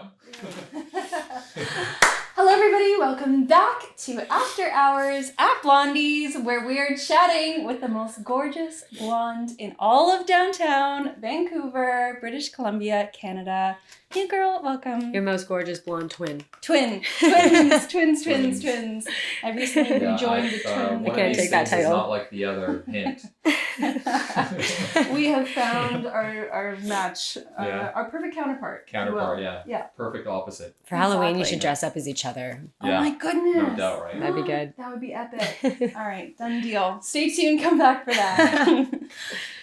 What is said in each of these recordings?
one. Hello everybody, welcome back to After Hours at Blondie's, where we are chatting with the most gorgeous blonde in all of downtown Vancouver, British Columbia, Canada. Hey girl, welcome. Your most gorgeous blonde twin. Twins. I recently rejoined the twin. I can't take that title. It's not like the other hint. We have found our match, our perfect counterpart. Yeah. Perfect opposite. For Halloween, you should dress up as each other. Oh my goodness. No doubt, right? That'd be good. That would be epic. All right, done deal. Stay tuned, come back for that.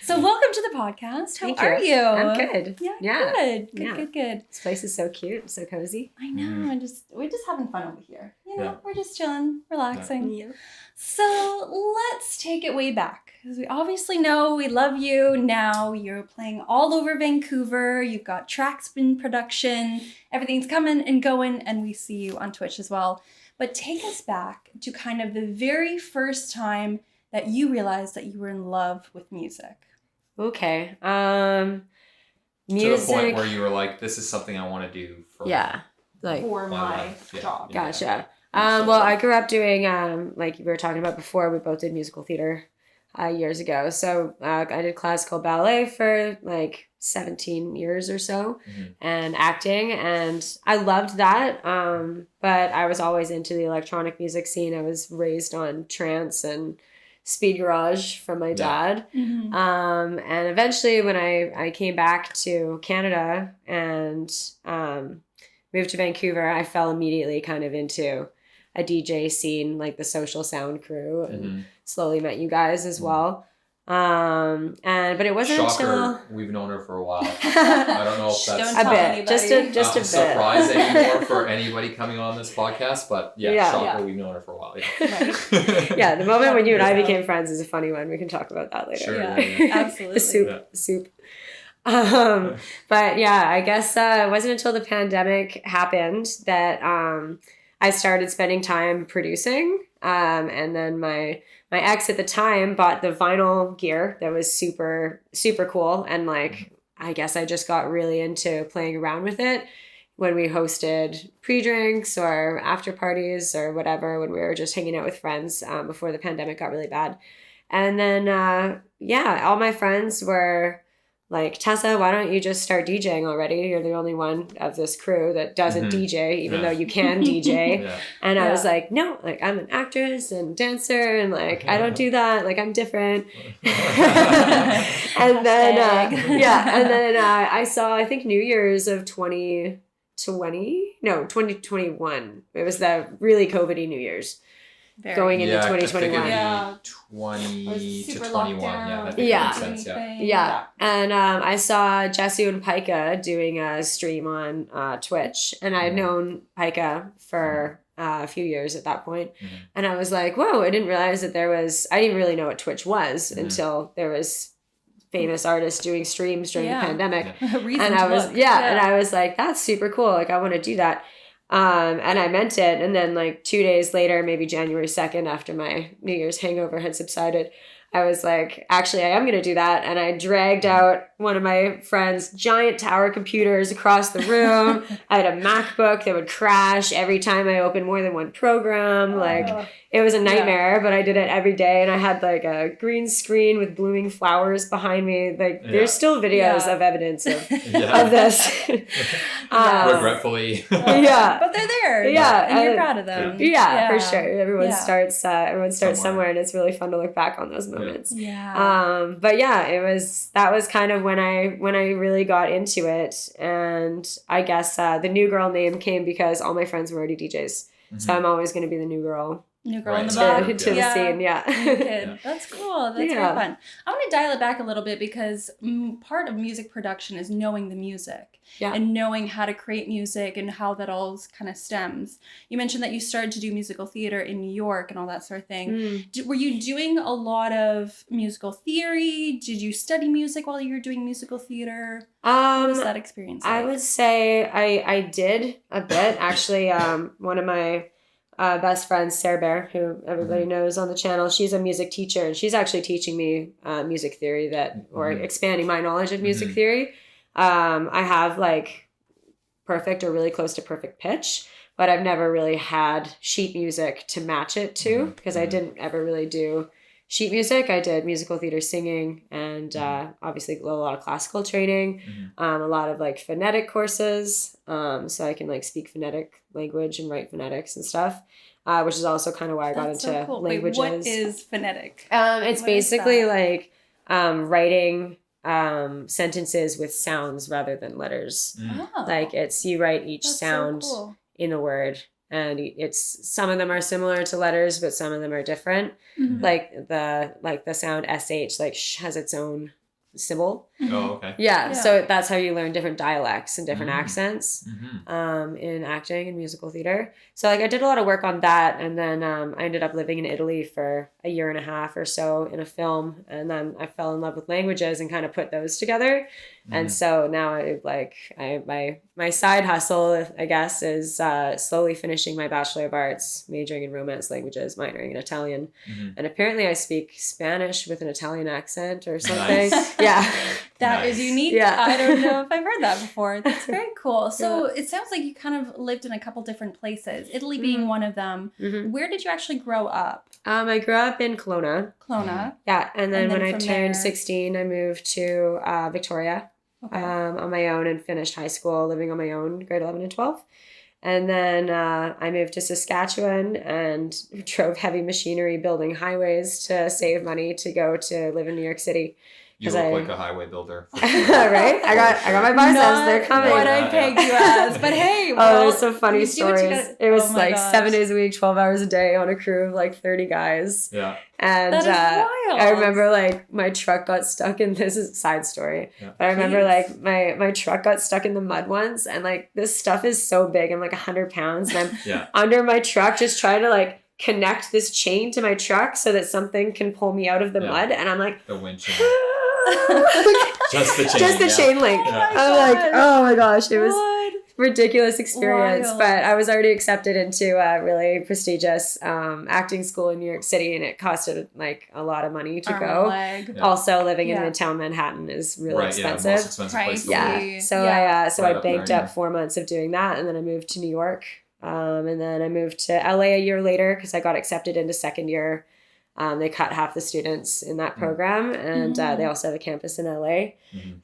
So welcome to the podcast. How are you? I'm good. Yeah. Good. This place is so cute, so cozy. I know. We're just having fun over here. You know, we're just chilling, relaxing. Yeah. So let's take it way back, because we obviously know we love you. Now you're playing all over Vancouver. You've got tracks in production. Everything's coming and going, and we see you on Twitch as well. But take us back to kind of the very first time that you realized that you were in love with music. Okay. Music. To the point where you were like, this is something I want to do for my job. Gotcha. Well, I grew up doing, like you were talking about before, we both did musical theater years ago. So I did classical ballet for like 17 years or so, and acting, and I loved that. But I was always into the electronic music scene. I was raised on trance and speed garage from my dad. And eventually when I came back to Canada and moved to Vancouver, I fell immediately kind of into a DJ scene, like the Social Sound crew, and slowly met you guys as well. But it wasn't until we've known her for a while. I don't know if that's a bit, just a bit surprise anymore for anybody coming on this podcast. But Shocker, we've known her for a while. Yeah, the moment when you and I became friends is a funny one. We can talk about that later. Sure, absolutely. The soup. But yeah, I guess it wasn't until the pandemic happened that I started spending time producing. And then my ex at the time bought the vinyl gear that was super, super cool. And like, I guess I just got really into playing around with it when we hosted pre-drinks or after parties or whatever, when we were just hanging out with friends before the pandemic got really bad. And then, all my friends were like, Tessa, why don't you just start DJing already? You're the only one of this crew that doesn't DJ, even though you can DJ. And I was like, no, like I'm an actress and dancer, and like I don't do that. Like I'm different. And then I saw, I think New Year's of 2021. It was the really COVID-y New Year's. Going into 2021. 20 to 21. That makes sense. Yeah. And I saw Jesse and Pika doing a stream on Twitch. And I had known Pika for a few years at that point. And I was like, whoa, I didn't realize that I didn't really know what Twitch was until there was famous artists doing streams during the pandemic. And I was like, that's super cool. Like, I want to do that. And I meant it. And then like 2 days later, maybe January 2nd, after my New Year's hangover had subsided, I was like, actually, I am going to do that. And I dragged out one of my friend's giant tower computers across the room. I had a MacBook that would crash every time I opened more than one program. Like, it was a nightmare, but I did it every day. And I had like a green screen with blooming flowers behind me. Like, there's still videos of evidence of this. Regretfully. But they're there. And you're proud of them. Yeah, for sure. Everyone starts somewhere, and it's really fun to look back on those moments. But that was kind of when I really got into it. And I guess the New Girl name came because all my friends were already DJs. So I'm always going to be the new girl. In the bug. To the scene, That's cool. That's very fun. I want to dial it back a little bit, because part of music production is knowing the music and knowing how to create music and how that all kind of stems. You mentioned that you started to do musical theater in New York and all that sort of thing. Were you doing a lot of musical theory? Did you study music while you were doing musical theater? What was that experience like? I would say I did a bit. Actually, one of my best friend, Sarah Bear, who everybody knows on the channel. She's a music teacher, and she's actually teaching me music theory or expanding my knowledge of music theory. I have perfect or really close to perfect pitch, but I've never really had sheet music to match it to, because I didn't ever really do sheet music. I did musical theater singing and obviously a lot of classical training, a lot of like phonetic courses, so I can like speak phonetic language and write phonetics and stuff, which is also kind of why I got into languages. Wait, what is phonetic? It's basically like writing sentences with sounds rather than letters. Like it's, you write each sound in a word, and it's, some of them are similar to letters, but some of them are different. Like the sound sh, like sh has its own symbol. Oh, okay. Yeah, so that's how you learn different dialects and different accents in acting and musical theater. So like I did a lot of work on that, and then I ended up living in Italy for a year and a half or so in a film, and then I fell in love with languages and kind of put those together. And so now my side hustle, I guess, is slowly finishing my Bachelor of Arts, majoring in Romance languages, minoring in Italian. And apparently I speak Spanish with an Italian accent or something. Nice. Yeah. That is unique. Yeah. I don't know if I've heard that before. That's very cool. So it sounds like you kind of lived in a couple different places, Italy being one of them. Where did you actually grow up? I grew up in Kelowna. Yeah. And then when I turned 16, I moved to Victoria on my own and finished high school living on my own, grade 11 and 12. And then I moved to Saskatchewan and drove heavy machinery building highways to save money to go to live in New York City. You look like a highway builder. Right? I got my biceps. They're coming. What I pegged you as, but hey. There's some funny stories. It was like 7 days a week, 12 hours a day on a crew of like 30 guys. Yeah. And that is wild. I remember like my truck got stuck in, this is a side story, but I remember like my truck got stuck in the mud once, and like this stuff is so big. I'm like 100 pounds, and I'm under my truck just trying to like connect this chain to my truck so that something can pull me out of the mud. And I'm like, the winch. Just the chain link. I'm like, oh my gosh, it was ridiculous experience. Wild. But I was already accepted into a really prestigious acting school in New York City, and it costed like a lot of money to go. Yeah. Also, living in Midtown Manhattan is really expensive. Yeah, most expensive place to live. So I banked up 4 months of doing that, and then I moved to New York, and then I moved to LA a year later because I got accepted into second year. They cut half the students in that program, and they also have a campus in LA.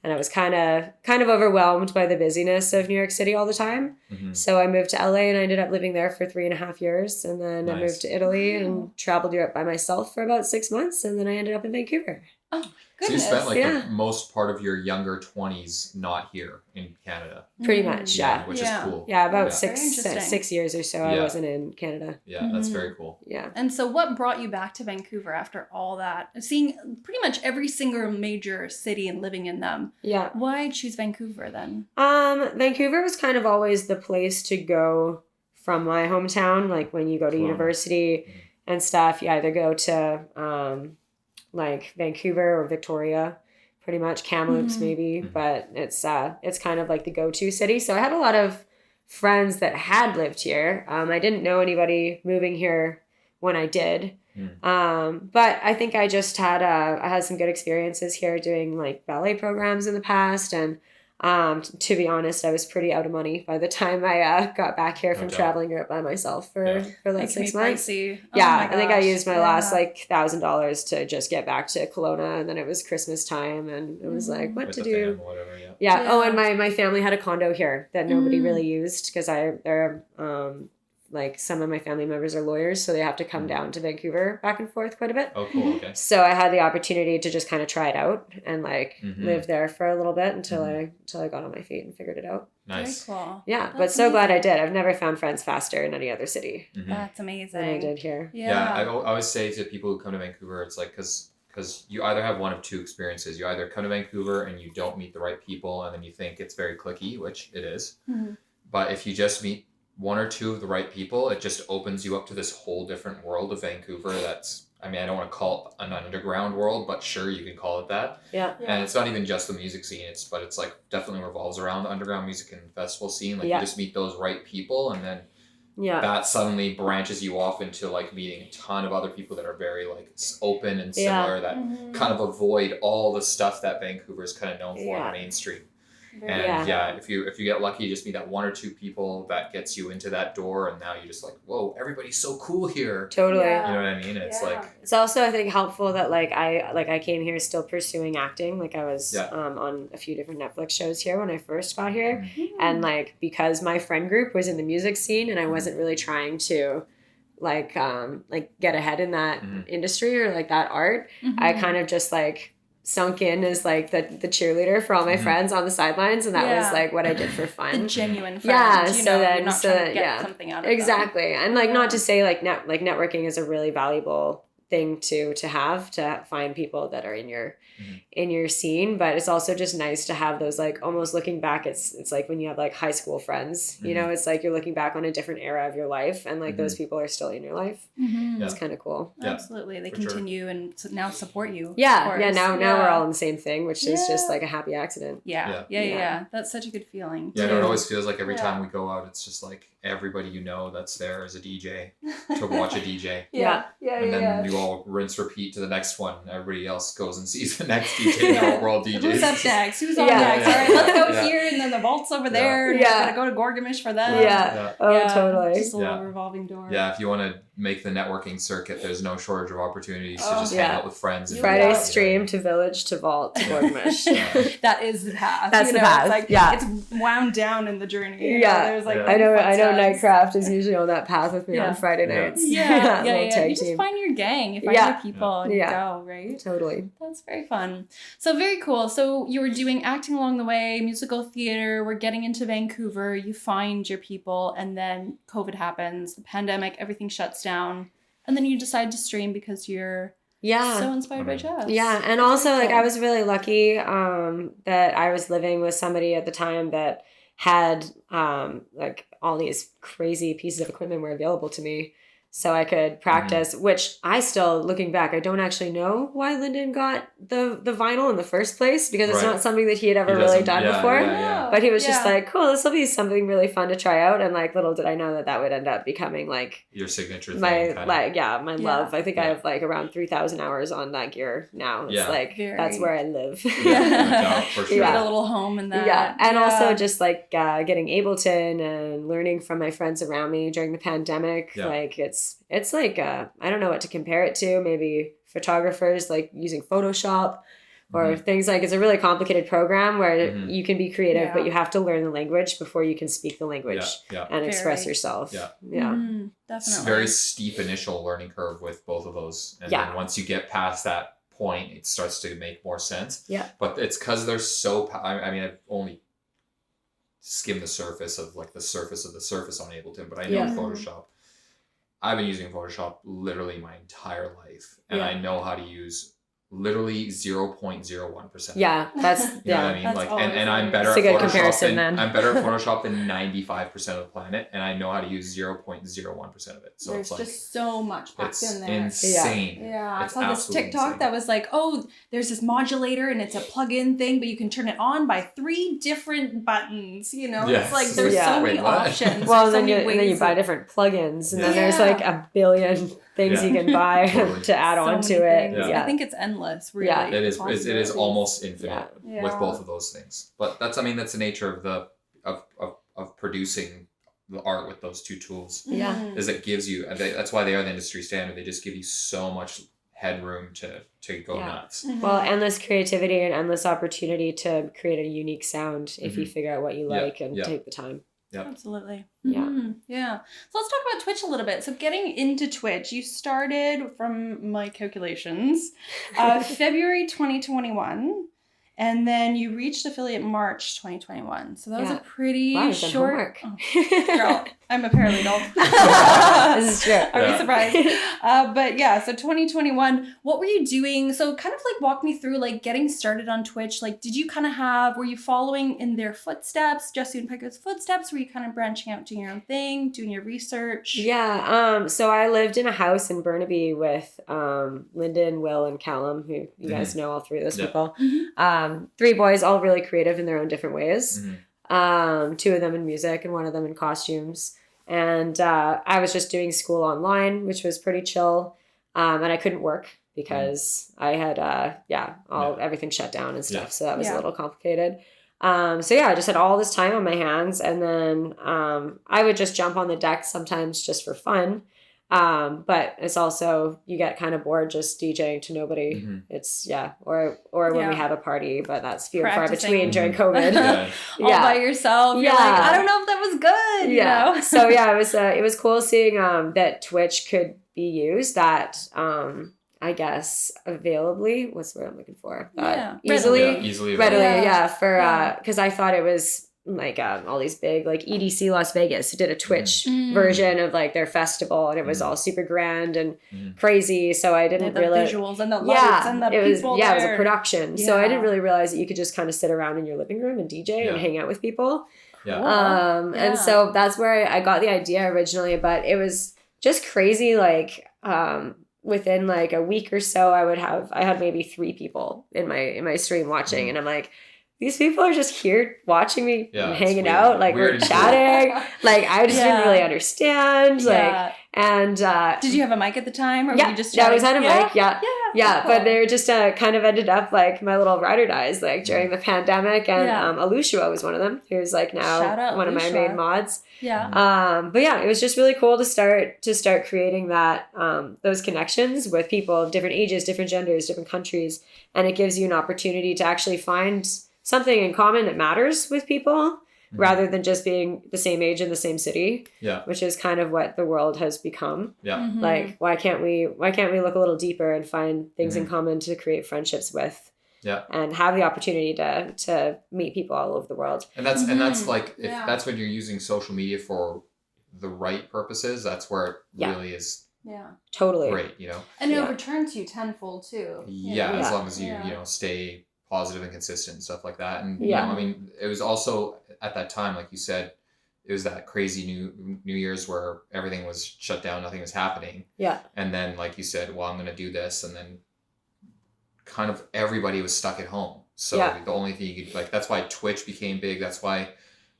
And I was kind of overwhelmed by the busyness of New York City all the time. So I moved to LA, and I ended up living there for 3.5 years. And then I moved to Italy and traveled Europe by myself for about 6 months. And then I ended up in Vancouver. Oh, goodness. So you spent the most part of your younger 20s not here in Canada. Pretty much, which is cool. Yeah, about 6 years or so I wasn't in Canada. Yeah, that's very cool. Yeah. And so what brought you back to Vancouver after all that? Seeing pretty much every single major city and living in them. Yeah. Why choose Vancouver then? Vancouver was kind of always the place to go from my hometown. Like when you go to university and stuff, you either go to like Vancouver or Victoria, pretty much Kamloops maybe, but it's kind of like the go-to city. So I had a lot of friends that had lived here. I didn't know anybody moving here when I did, but I think I just had I had some good experiences here doing like ballet programs in the past, and to be honest, I was pretty out of money by the time I got back here from traveling Europe by myself for like 6 months. I think I used my last like $1,000 to just get back to Kelowna, and then it was Christmas time, and it was like what to do. Oh, and my family had a condo here that nobody really used because they're like some of my family members are lawyers, so they have to come down to Vancouver back and forth quite a bit. Oh, cool. Okay. So I had the opportunity to just kind of try it out and like live there for a little bit until I got on my feet and figured it out. Nice. Very cool. Yeah, but so glad I did. I've never found friends faster in any other city. That's amazing. Than I did here. Yeah, I always say to people who come to Vancouver, it's like because you either have one of two experiences. You either come to Vancouver and you don't meet the right people, and then you think it's very cliquey, which it is. But if you just meet one or two of the right people, it just opens you up to this whole different world of Vancouver that's, I mean, I don't want to call it an underground world, but sure, you can call it that. Yeah. And it's not even just the music scene, but it's like definitely revolves around the underground music and festival scene. Like you just meet those right people, and then that suddenly branches you off into like meeting a ton of other people that are very like open and similar that kind of avoid all the stuff that Vancouver is kind of known for on the mainstream. And if you get lucky, just meet that one or two people that gets you into that door, and now you're just like, whoa, everybody's so cool here. Totally. You know what I mean? It's like, it's also, I think, helpful that I came here still pursuing acting. Like I was on a few different Netflix shows here when I first got here, and like because my friend group was in the music scene, and I wasn't really trying to like get ahead in that industry or like that art. I kind of just like sunk in as like the cheerleader for all my friends on the sidelines, and that was like what I did for fun. The genuine friend. You're not trying to get something out of exactly. Them. And like not to say like networking is a really valuable thing to have, to find people that are in your scene, but it's also just nice to have those, like, almost looking back, it's like when you have like high school friends, you know, it's like you're looking back on a different era of your life, and like those people are still in your life. It's kind of cool. Absolutely. They continue and now support you. Now we're all in the same thing, which is just like a happy accident. That's such a good feeling it always feels like every time we go out, it's just like everybody you know that's there is a DJ to watch a DJ. And then you all rinse repeat to the next one. Everybody else goes and sees the next DJ. We're all DJs. Who's up next? Who's on next? All right, let's go here, and then the vault's over there. And gotta go to Gorgamish for that. Totally. Just a little revolving door. If you want to make the networking circuit, there's no shortage of opportunities to just hang out with friends. And Friday stream to Village to Vault to Gorgamish. That is the path. That's the path. It's like, it's wound down in the journey. There's like I know Nightcraft is usually on that path with me on Friday nights. You just find your gang, you find your people, and you go, right? Totally. That's very fun. So very cool. So you were doing acting along the way, musical theater, we're getting into Vancouver, you find your people, and then COVID happens, the pandemic, everything shuts down, and then you decide to stream because you're so inspired by jazz. And also like I was really lucky that I was living with somebody at the time that had like all these crazy pieces of equipment were available to me, so I could practice, which I still, looking back, I don't actually know why Lyndon got the vinyl in the first place, because it's not something that he had ever really done before. But he was just like, cool, this will be something really fun to try out. And like, little did I know that would end up becoming like your signature thing. My love. I think I have like around 3,000 hours on that gear now. It's like, that's where I live. For sure. A little home in that. And also just like getting Ableton and learning from my friends around me during the pandemic. Like it's like I don't know what to compare it to. Maybe photographers like using Photoshop or things like, it's a really complicated program where you can be creative, but you have to learn the language before you can speak the language and express yourself. Definitely. It's a very steep initial learning curve with both of those, and then once you get past that point, it starts to make more sense. But it's because they're so I mean, I've only skimmed the surface of like the surface of the surface on Ableton, but I know Photoshop. I've been using Photoshop literally my entire life, and I know how to use literally 0.01%. That's you know what I mean? Like, and I'm better at Photoshop I'm better at Photoshop than 95% of the planet, and I know how to use 0.01% of it. So there's it's like, just so much packed in there. Insane. I saw this TikTok that was like, there's this modulator and it's a plug-in thing, but you can turn it on by 3 different buttons. You know, it's like there's so many options. Well, then you buy different plugins, and then there's like a billion things you can buy to add on to it. I think it's endless. Really, it is almost infinite with both of those things. But that's the nature of the of producing the art with those two tools. Is it gives you, that's why they are the industry standard. They just give you so much headroom to go nuts. Well, endless creativity and endless opportunity to create a unique sound if you figure out what you like and take the time. Absolutely. So let's talk about Twitch a little bit. So getting into Twitch, you started, from my calculations, February 2021, and then you reached affiliate March 2021. So that was a pretty short. Girl, I'm a paralegal. This is true. Are you surprised? So 2021, what were you doing? So kind of like walk me through like getting started on Twitch. Like, did you kind of were you following in their footsteps, Jesse and Pika's footsteps? Were you kind of branching out, doing your own thing, doing your research? So I lived in a house in Burnaby with Lyndon, Will, and Callum, who you guys know, all 3 of those people. 3 boys, all really creative in their own different ways. 2 of them in music and 1 of them in costumes. And I was just doing school online, which was pretty chill. And I couldn't work because I had everything shut down and stuff. So that was a little complicated. So yeah, I just had all this time on my hands, and then I would just jump on the deck sometimes just for fun. But it's also, you get kind of bored just DJing to nobody. Mm-hmm. It's or when we have a party, but that's few and far between during Mm-hmm. COVID. All by yourself. You're like, I don't know if that was good. Yeah. You know? So yeah, it was cool seeing that Twitch could be used that I guess availably, what's the word I'm looking for? Easily, readily, for because I thought it was like all these big, like EDC Las Vegas did a Twitch version of like their festival, and it was all super grand and crazy. So I didn't realize visuals and the lights and the people it was a production. So I didn't really realize that you could just kind of sit around in your living room and DJ and hang out with people. And so that's where I got the idea originally, but it was just crazy. Like within like a week or so, I had maybe 3 people in my stream watching, and I'm like, these people are just here watching me and hanging out, like we're chatting. Like I just didn't really understand. Like and did you have a mic at the time, or were you just I was on a mic. Yeah. Cool. But they were just kind of ended up like my little ride or dies, like during the pandemic, and Alushua was one of them, who's like now one of my main mods. But yeah, it was just really cool to start creating that those connections with people of different ages, different genders, different countries, and it gives you an opportunity to actually find something in common that matters with people, rather than just being the same age in the same city. Which is kind of what the world has become. Like why can't we look a little deeper and find things in common to create friendships with? And have the opportunity to meet people all over the world. And that's like, if that's when you're using social media for the right purposes, that's where it really is. Totally great, you know. And it returns you tenfold too. As long as you stay positive and consistent and stuff like that. And you know, I mean, it was also at that time, like you said, it was that crazy New Year's where everything was shut down, nothing was happening. And then, like you said, well, I'm going to do this, and then kind of everybody was stuck at home. So the only thing you could, like, that's why Twitch became big. That's why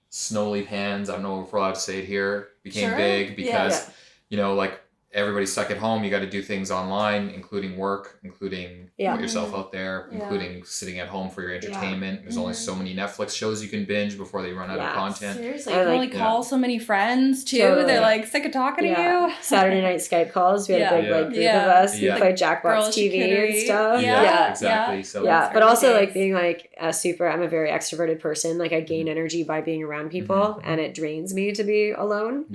Snow Leaf Hands, I don't know if we're allowed to say it here, became big because, you know, like, everybody's stuck at home. You got to do things online, including work, including put yourself out there, including sitting at home for your entertainment. There's only so many Netflix shows you can binge before they run out of content. Seriously, you can only call so many friends too. They're like sick of talking to you. Saturday night Skype calls. We had a big like group of us. We played Jackbox TV and stuff. Exactly. So but also like being like I'm a very extroverted person. Like I gain energy by being around people, and it drains me to be alone.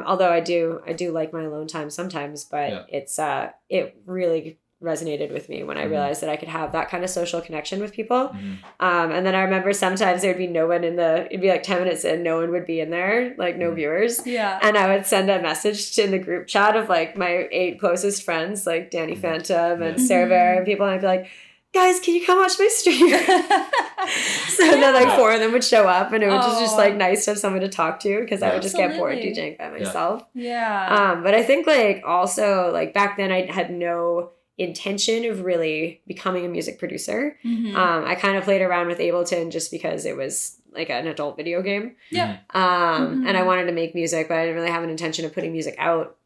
Although I do like my alone time sometimes, but it really resonated with me when I realized that I could have that kind of social connection with people. And then I remember sometimes there'd be no one it'd be like 10 minutes in, no one would be in there, like no viewers. And I would send a message in the group chat of like my 8 closest friends, like Danny Phantom and Sarah Bear and people, and I'd be like, guys, can you come watch my stream? So then like 4 of them would show up, and it was just like nice to have someone to talk to, because I would just get bored DJing by myself. But I think like also like back then I had no intention of really becoming a music producer. I kind of played around with Ableton just because it was like an adult video game. And I wanted to make music, but I didn't really have an intention of putting music out.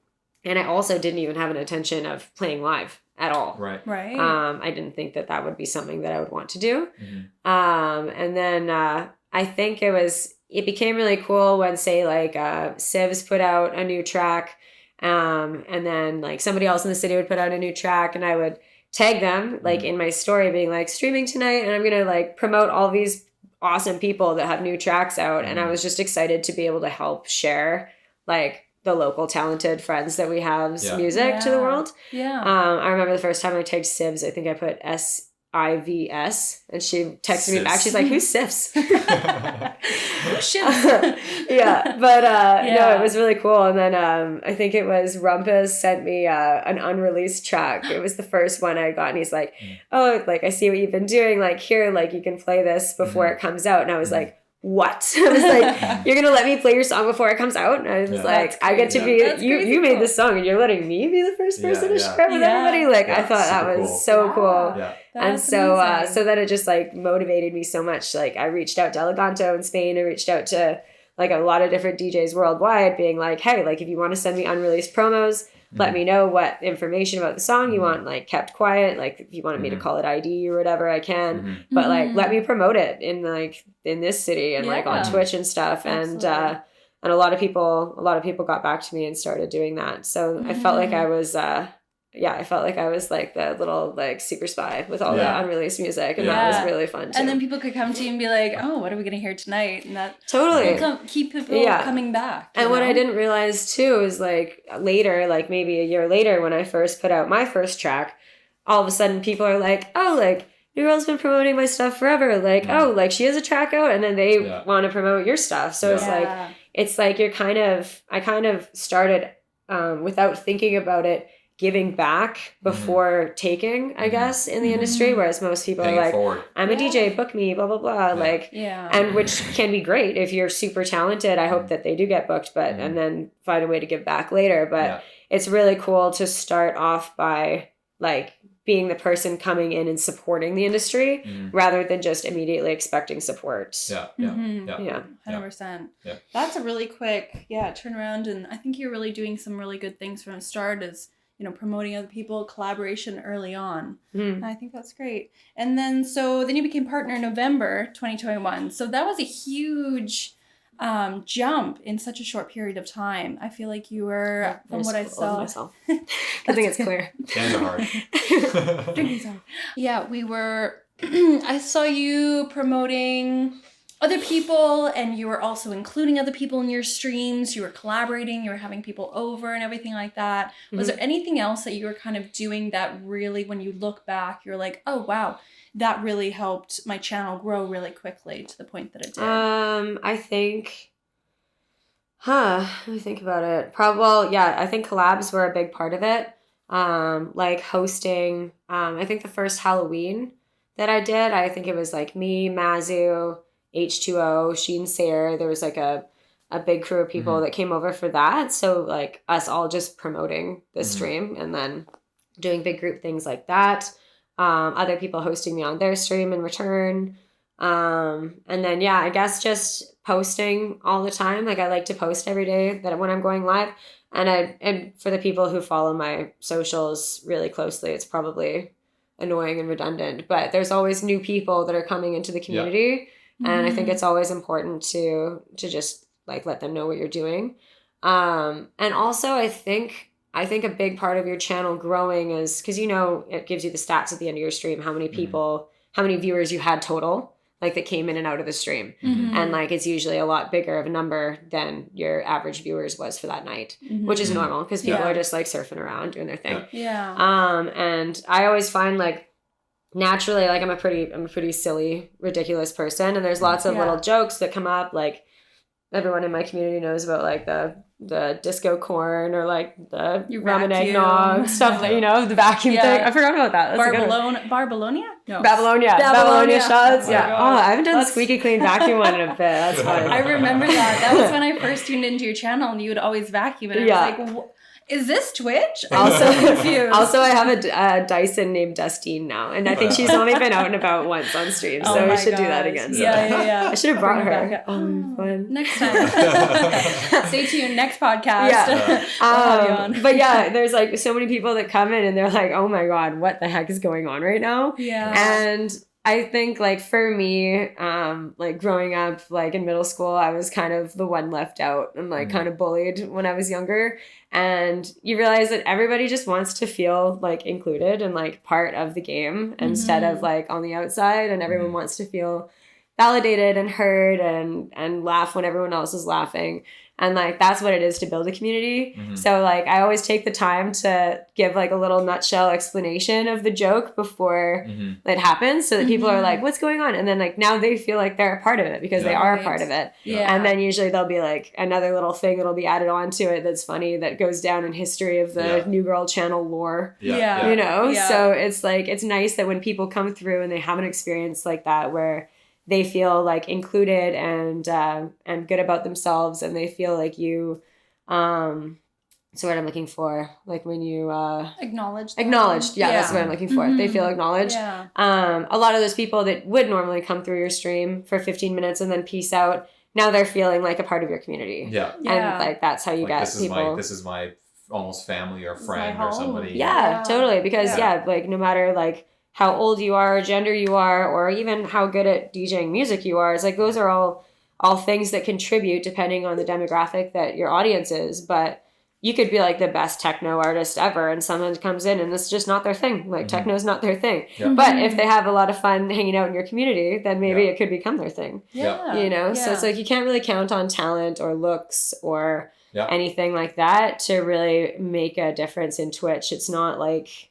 And I also didn't even have an intention of playing live at all. I didn't think that would be something that I would want to do. And then I think it became really cool when, say, like Civs put out a new track, and then like somebody else in the city would put out a new track, and I would tag them like in my story being like streaming tonight, and I'm going to like promote all these awesome people that have new tracks out. And I was just excited to be able to help share like the local talented friends that we have's music to the world. I remember the first time I tagged Sivs, I think I put SIVS, and she texted me back. She's like, "Who's Sivs?" No, it was really cool. And then I think it was Rumpus sent me an unreleased track. It was the first one I got, and he's like, "Oh, like I see what you've been doing. Like here, like you can play this before it comes out." And I was like, what? I was like, you're gonna let me play your song before it comes out? And I was like, I get to be you made this song, and you're letting me be the first person to share it with everybody. Like I thought that was so cool. And so then it just like motivated me so much. Like I reached out to Eleganto in Spain. I reached out to like a lot of different DJs worldwide, being like, hey, like if you want to send me unreleased promos, let me know what information about the song you want, like kept quiet. Like if you wanted me to call it ID or whatever, I can. But like let me promote it in this city and like on Twitch and stuff. Absolutely. And a lot of people got back to me and started doing that. So I felt like I was I felt like I was like the little like super spy with all the unreleased music, and that was really fun too. And then people could come to you and be like, "Oh, what are we gonna hear tonight?" And that keep people coming back. And what I didn't realize too is like later, like maybe a year later, when I first put out my first track, all of a sudden people are like, "Oh, like New Girl's been promoting my stuff forever." Like, "Oh, like she has a track out," and then they want to promote your stuff. So it's like I kind of started without thinking about it, giving back before taking, I guess, in the industry, whereas most people are like, I'm a DJ, book me, blah, blah, blah. And which can be great if you're super talented. I hope that they do get booked, and then find a way to give back later. But it's really cool to start off by like being the person coming in and supporting the industry rather than just immediately expecting support. 100%. Yeah. That's a really quick, turnaround. And I think you're really doing some really good things from the start is, promoting other people, collaboration early on. I think that's great. And then you became partner in November 2021. So that was a huge jump in such a short period of time. I feel like you were, from what I saw. I think it's clear. Hands are hard. Yeah, we were, I saw you promoting other people, and you were also including other people in your streams. You were collaborating, you were having people over and everything like that. Was there anything else that you were kind of doing that really, when you look back, you're like, oh wow, that really helped my channel grow really quickly to the point that it did? I think, let me think about it. I think collabs were a big part of it. Like hosting, I think the first Halloween that I did, I think it was like me, Mazu, H2O, Sheen Sayer. There was like a big crew of people that came over for that. So like us all just promoting the stream and then doing big group things like that. Other people hosting me on their stream in return. And then, I guess just posting all the time. Like I like to post every day that when I'm going live. And for the people who follow my socials really closely, it's probably annoying and redundant, but there's always new people that are coming into the community. Yeah. And I think it's always important to just like let them know what you're doing. And also I think a big part of your channel growing is because, it gives you the stats at the end of your stream, how many people, how many viewers you had total, like that came in and out of the stream. And like, it's usually a lot bigger of a number than your average viewers was for that night, which is normal because people are just like surfing around doing their thing. And I always find like, naturally, like I'm a pretty silly, ridiculous person, and there's lots of little jokes that come up. Like everyone in my community knows about like the disco corn or like the rum and eggnog stuff, like the vacuum thing. I forgot about that. Babylonia? No. Babylonia shots. I haven't done the squeaky clean vacuum one in a bit. That's fine. I remember that. That was when I first tuned into your channel, and you would always vacuum, and I was like, is this Twitch? I'm so confused. Also, I have a Dyson named Dustine now, and I think she's only been out and about once on stream, so we should do that again. So. Yeah. I should have brought her. Fun. Next time. Stay tuned. Next podcast. But there's like so many people that come in and they're like, oh my God, what the heck is going on right now? Yeah. And I think like for me, like growing up, like in middle school, I was kind of the one left out and like kind of bullied when I was younger. And you realize that everybody just wants to feel like included and like part of the game instead of like on the outside, and everyone wants to feel validated and heard and laugh when everyone else is laughing. And like, that's what it is to build a community. So like, I always take the time to give like a little nutshell explanation of the joke before it happens, so that people are like, what's going on? And then like, now they feel like they're a part of it because they are a part of it. And then usually there'll be like another little thing that'll be added on to it that's funny, that goes down in history of the New Girl channel lore. So it's like, it's nice that when people come through and they have an experience like that, where they feel like included and good about themselves, and they feel like you, so what I'm looking for, like when you acknowledged. That's what I'm looking for. They feel acknowledged. A lot of those people that would normally come through your stream for 15 minutes and then peace out, now they're feeling like a part of your community. And like, that's how you get people. This is my almost family or friend or somebody. Yeah, totally. Because like no matter like how old you are, gender you are, or even how good at DJing music you are, it's like those are all things that contribute depending on the demographic that your audience is. But you could be like the best techno artist ever and someone comes in and it's just not their thing. Like techno's not their thing. Yeah. But if they have a lot of fun hanging out in your community, then maybe it could become their thing. Yeah. You know? Yeah. So it's like you can't really count on talent or looks or anything like that to really make a difference in Twitch. It's not like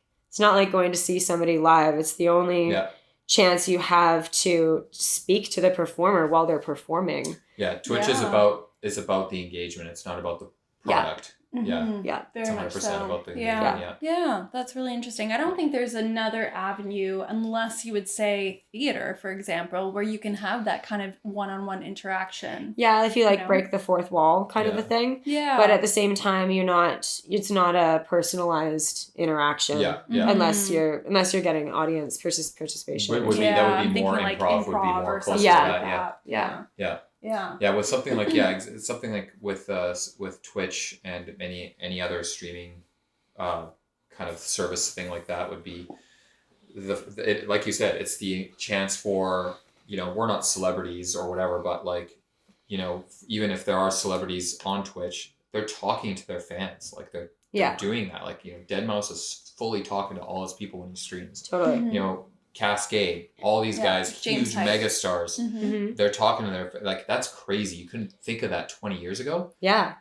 going to see somebody live. It's the only chance you have to speak to the performer while they're performing. Yeah, Twitch is about the engagement. It's not about the product. Yeah. Very it's 100% much so. about the Yeah, that's really interesting. I don't think there's another avenue, unless you would say theater, for example, where you can have that kind of one-on-one interaction. Yeah, if you like break the fourth wall kind of a thing. Yeah. But at the same time, it's not a personalized interaction. Unless you're getting audience participation. That would be more like improv would be more close to that. Yeah, with something like it's something like with Twitch and any other streaming kind of service thing like that would be like you said, it's the chance for, we're not celebrities or whatever, but like, even if there are celebrities on Twitch, they're talking to their fans, like they're doing that, like Deadmau5 is fully talking to all his people when he streams. Totally. Cascade, all these guys, James huge Hype. megastars, they're talking to their, like, that's crazy. You couldn't think of that 20 years ago. Yeah.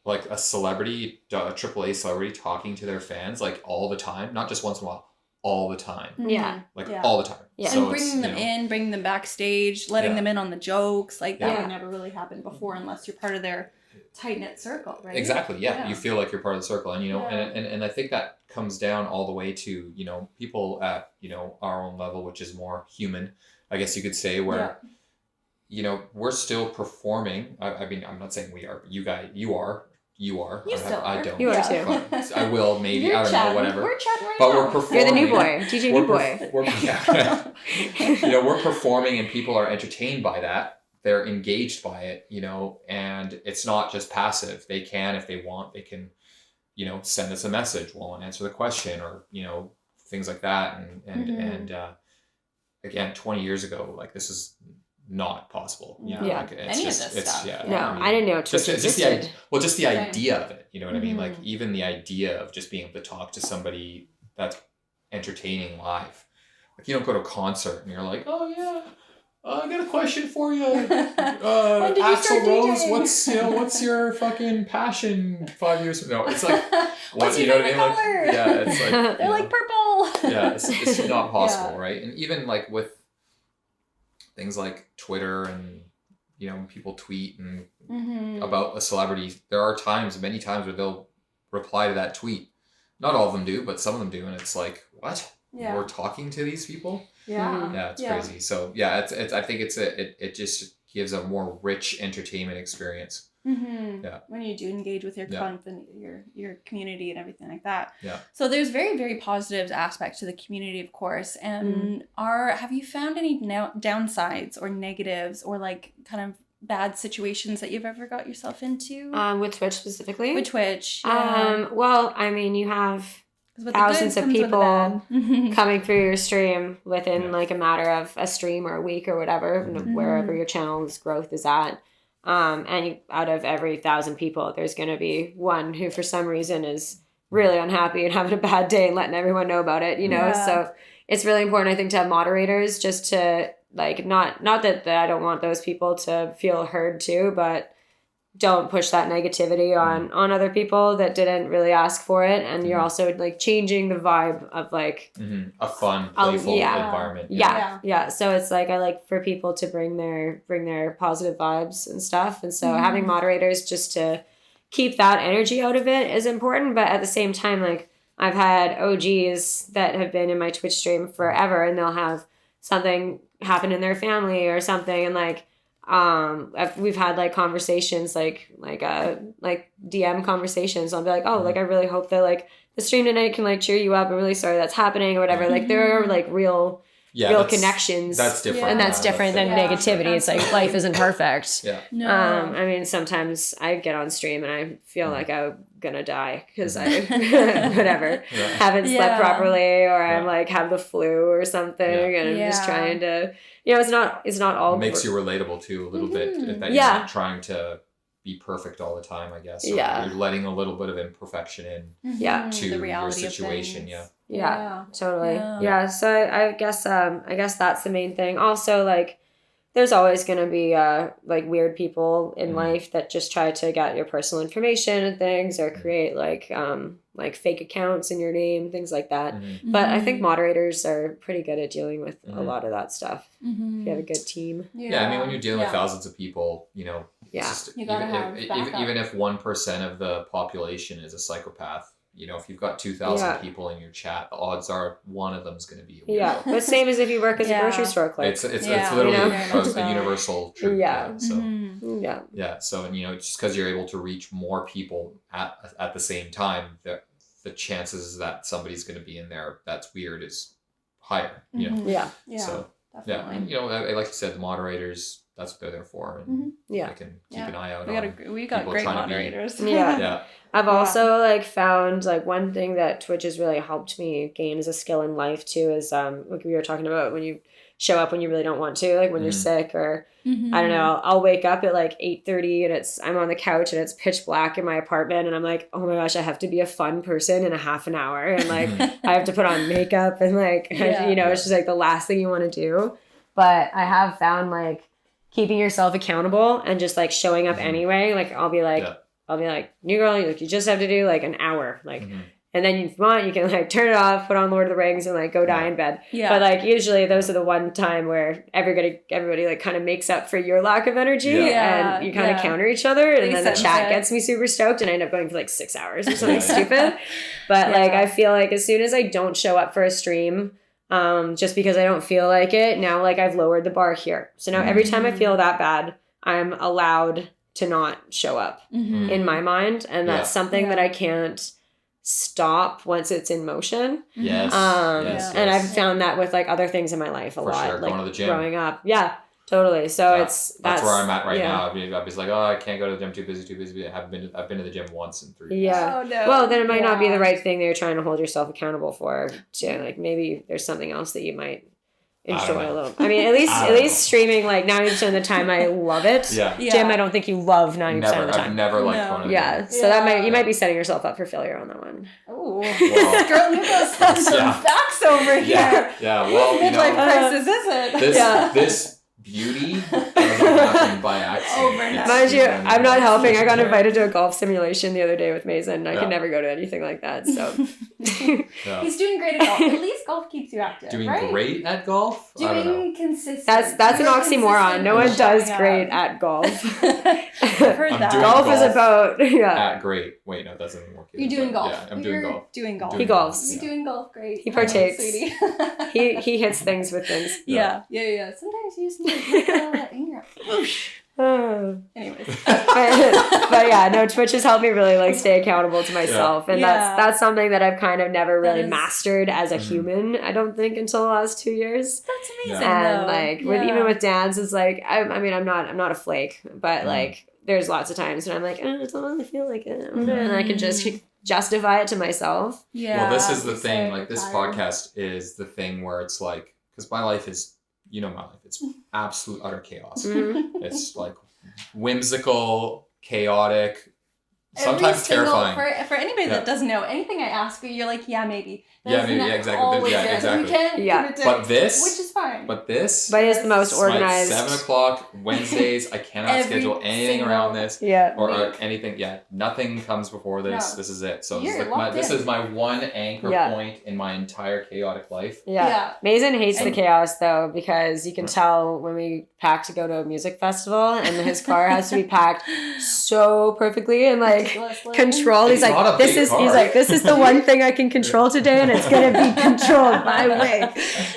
Like a celebrity, a AAA celebrity talking to their fans, like all the time, not just once in a while, all the time. Yeah. Like all the time. Yeah. So and bringing them in, bringing them backstage, letting them in on the jokes, like that would never really happen before unless you're part of their tight-knit circle, right? Exactly. Yeah. You feel like you're part of the circle, and and I think that comes down all the way to people at our own level, which is more human, I guess you could say, where we're still performing. I mean, I'm not saying we are. You are. I don't. You are too. I will maybe. You're I don't know. Whatever. We're chatting right but now. We're performing. You're the new boy, DJ New Boy. We're performing, and people are entertained by that. They're engaged by it, and it's not just passive. They can, if they want, they can, send us a message while answer the question, or things like that. And again, 20 years ago, like, this is not possible. Like, it's any just, of this stuff. No, I didn't know Twitch existed. Just the idea of it. You know what I mean? Like, even the idea of just being able to talk to somebody that's entertaining live. Like, you don't go to a concert and you're like, oh yeah, I got a question for you. Axl Rose, what's your fucking passion 5 years from now? It's like, what's your favorite color? Like, it's like, they're like purple. It's not possible, right? And even like with things like Twitter and people tweet and about a celebrity, there are many times where they'll reply to that tweet. Not all of them do, but some of them do, and it's like, what? We're talking to these people? It's crazy. So it's I think it just gives a more rich entertainment experience. When you do engage with your your community and everything like that. So there's very, very positive aspects to the community, of course. And have you found any downsides or negatives or like kind of bad situations that you've ever got yourself into? With Twitch specifically? With Twitch. Well, I mean, you have thousands of people coming through your stream within like a matter of a stream or a week or whatever, wherever your channel's growth is at. And out of every 1,000 people, there's going to be one who for some reason is really unhappy and having a bad day and letting everyone know about it, So it's really important, I think, to have moderators just to like, not that I don't want those people to feel heard too, but don't push that negativity on other people that didn't really ask for it. And you're also like changing the vibe of like a fun, playful environment. Yeah. So it's like, I like for people to bring their positive vibes and stuff. And so having moderators just to keep that energy out of it is important. But at the same time, like, I've had OGs that have been in my Twitch stream forever, and they'll have something happen in their family or something. And like, we've had like conversations, like DM conversations. I'll be like, oh, like, I really hope that like the stream tonight can like cheer you up. I'm really sorry that's happening or whatever. Like, there are like real real connections. That's different. And that's different than negativity. It's like life isn't perfect. Yeah. No. I mean, sometimes I get on stream and I feel like I'm gonna die because I whatever haven't slept properly, or I'm like have the flu or something, and I'm just trying to, it's not all. It makes you relatable too a little bit. That you're not trying to be perfect all the time, I guess. Or you're letting a little bit of imperfection in. To the reality your situation. Yeah, totally. Yeah. So I guess that's the main thing. Also, like, there's always going to be like weird people in life that just try to get your personal information and things, or create like fake accounts in your name, things like that. But I think moderators are pretty good at dealing with a lot of that stuff. If you have a good team. Yeah, I mean, when you're dealing with thousands of people, just, you gotta have even if 1% of the population is a psychopath, if you've got 2,000 people in your chat, the odds are one of them is going to be a weirdo. Yeah, but same as if you work as a grocery store clerk. It's literally a universal truth. Yeah. So So just because you're able to reach more people at the same time, the chances that somebody's going to be in there that's weird is higher. So definitely. Like you said, the moderators, that's what they're there for, and they can keep an eye out. We got great moderators. I've also like found like one thing that Twitch has really helped me gain as a skill in life too is like we were talking about, when you show up when you really don't want to, like when you're sick, or I don't know, I'll wake up at like 8:30 and I'm on the couch and it's pitch black in my apartment, and I'm like, oh my gosh, I have to be a fun person in a half an hour, and like I have to put on makeup, and like it's just like the last thing you want to do. But I have found like keeping yourself accountable and just like showing up anyway. Like I'll be like, new girl, you just have to do like an hour, like, and then if you want, you can like turn it off, put on Lord of the Rings, and like go die in bed. But like usually those are the one time where everybody like kind of makes up for your lack of energy, and you kind of counter each other, and then the chat gets me super stoked, and I end up going for like 6 hours or something stupid. But like I feel like as soon as I don't show up for a stream, just because I don't feel like it, now like I've lowered the bar here. So now every time I feel that bad, I'm allowed to not show up in my mind, and that's something that I can't stop once it's in motion. Yes. And I've found that with like other things in my life a lot, like going to the gym. Growing up. Yeah, totally. So that's where I'm at right now. I'd be like, oh, I can't go to the gym, too busy. I've been to the gym once in 3 years. Yeah. Oh, no. Well, then it might not be the right thing that you're trying to hold yourself accountable for. To like maybe there's something else that you might enjoy a little. I mean, at least streaming like 90% of the time I love it. Gym, I don't think you love 90% of the time. I've never liked going to the gym. So you might be setting yourself up for failure on that one. Oh, girl, you guys have some facts over here. Yeah. Well, midlife crisis, is it? This beauty doesn't happen by accident. Mind you, I'm not helping. I got invited to a golf simulation the other day with Mazen. I could never go to anything like that. So he's doing great at golf. At least golf keeps you active. Doing great at golf? Doing consistent. That's an oxymoron. No one does great at golf. I've heard that. Golf is about at great. Wait, no, that doesn't work. You're doing golf. Yeah, I'm doing golf. Doing golf. He golfs. You're doing golf great. He partakes. Sweetie. he hits things with things. Yeah. Sometimes you just need anger. Anyways. but yeah, no, Twitch has helped me really like stay accountable to myself, and that's something that I've kind of never really mastered as a human. I don't think until the last 2 years. That's amazing. And like even with dance, it's like I mean I'm not a flake, but like there's lots of times when I'm like, I don't really feel like it, and I can just justify it to myself. Yeah. Well, this is the thing. Like this podcast is the thing where it's like, because my life is. My life. It's absolute utter chaos. It's like whimsical, chaotic, sometimes terrifying. For anybody that doesn't know, anything I ask you, you're like, yeah, maybe. Exactly. But this, which is fine. But it's the most organized. 7:00 Wednesdays. I cannot schedule anything around this. Or anything. Yeah, nothing comes before this. No. This is it. So this is my one anchor point in my entire chaotic life. Yeah. Mazen hates the chaos though, because you can tell when we pack to go to a music festival, and his car has to be packed so perfectly and like controlled. He's like, this is the one thing I can control today. And it's going to be controlled my way.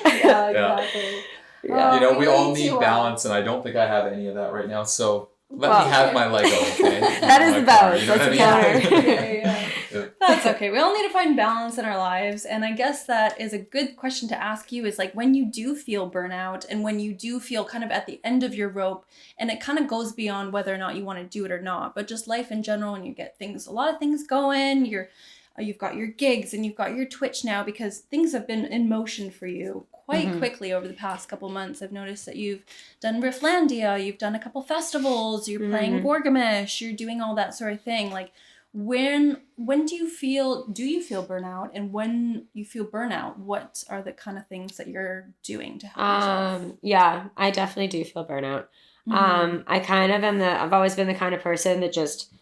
Exactly. Yeah. We all need balance, and I don't think I have any of that right now. So let me have my Lego, okay? That is the balance. That's the counter. That's It's okay. We all need to find balance in our lives. And I guess that is a good question to ask you is like when you do feel burnout and when you do feel kind of at the end of your rope and it kind of goes beyond whether or not you want to do it or not, but just life in general and you get a lot of things going, you've got your gigs and you've got your Twitch now because things have been in motion for you quite quickly over the past couple months. I've noticed that you've done Rifflandia, you've done a couple festivals, you're playing Gorgamish, you're doing all that sort of thing. Like when do you feel burnout? And when you feel burnout, what are the kind of things that you're doing to help yourself? Yeah, I definitely do feel burnout. I kind of I've always been the kind of person that just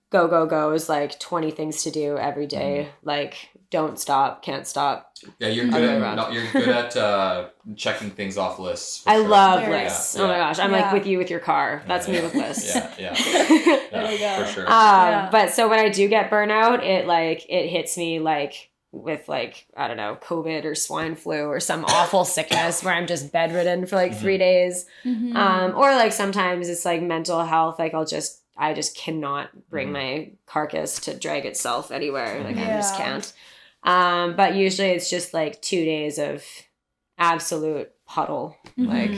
go is like 20 things to do every day. Like don't stop, can't stop. Yeah, you're good at checking things off lists. I love lists. Oh my gosh, I'm like with you with your car. That's me with lists. Yeah. There we go. For sure. But so when I do get burnout, it hits me like with like, I don't know, COVID or swine flu or some awful sickness where I'm just bedridden for like 3 days. Or like sometimes it's like mental health. Like I just cannot bring my carcass to drag itself anywhere. Like I just can't. But usually it's just like 2 days of absolute puddle, like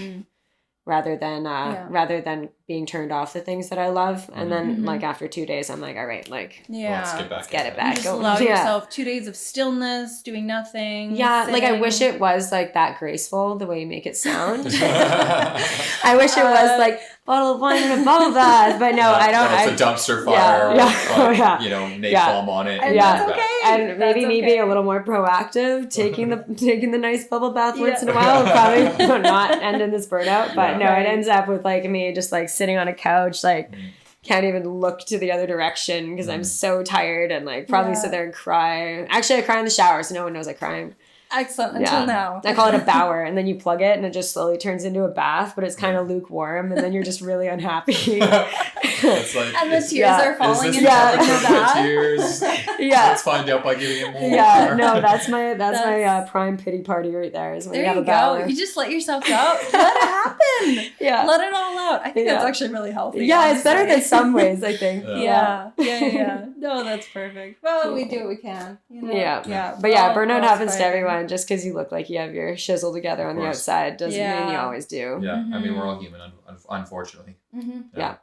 rather than being turned off the things that I love. And then like after 2 days, I'm like, all right, like let's get it back. You just allow yourself 2 days of stillness, doing nothing. Yeah, sitting. like I wish it was like that graceful the way you make it sound. I wish it was like bottle of wine and a bubble bath, but no, I don't. It's a dumpster fire. You know, napalm on it. And that's okay. And maybe me being a little more proactive, taking the nice bubble bath once in a while, would probably not end in this burnout. But no, it ends up with like me just like sitting on a couch, like can't even look to the other direction because I'm so tired and like probably sit there and cry. Actually, I cry in the shower, so no one knows I'm crying. Excellent. Until now. I call it a bower, and then you plug it and it just slowly turns into a bath, but it's kind of lukewarm, and then you're just really unhappy. It's like, and the tears are falling into the bath. Tears? Let's find out by giving it more. Yeah, no, that's my prime pity party right there. Is when you have a bower. You just let yourself go. Let it happen. Yeah. Let it all out. I think that's actually really healthy. Yeah, honestly. It's better than some ways, I think. Yeah. No, that's perfect. Well, we do what we can. You know? Yeah. But yeah, burnout happens to everyone. Just because you look like you have your shizzle together on the outside doesn't mean you always do. Yeah, I mean, we're all human, unfortunately. Yeah.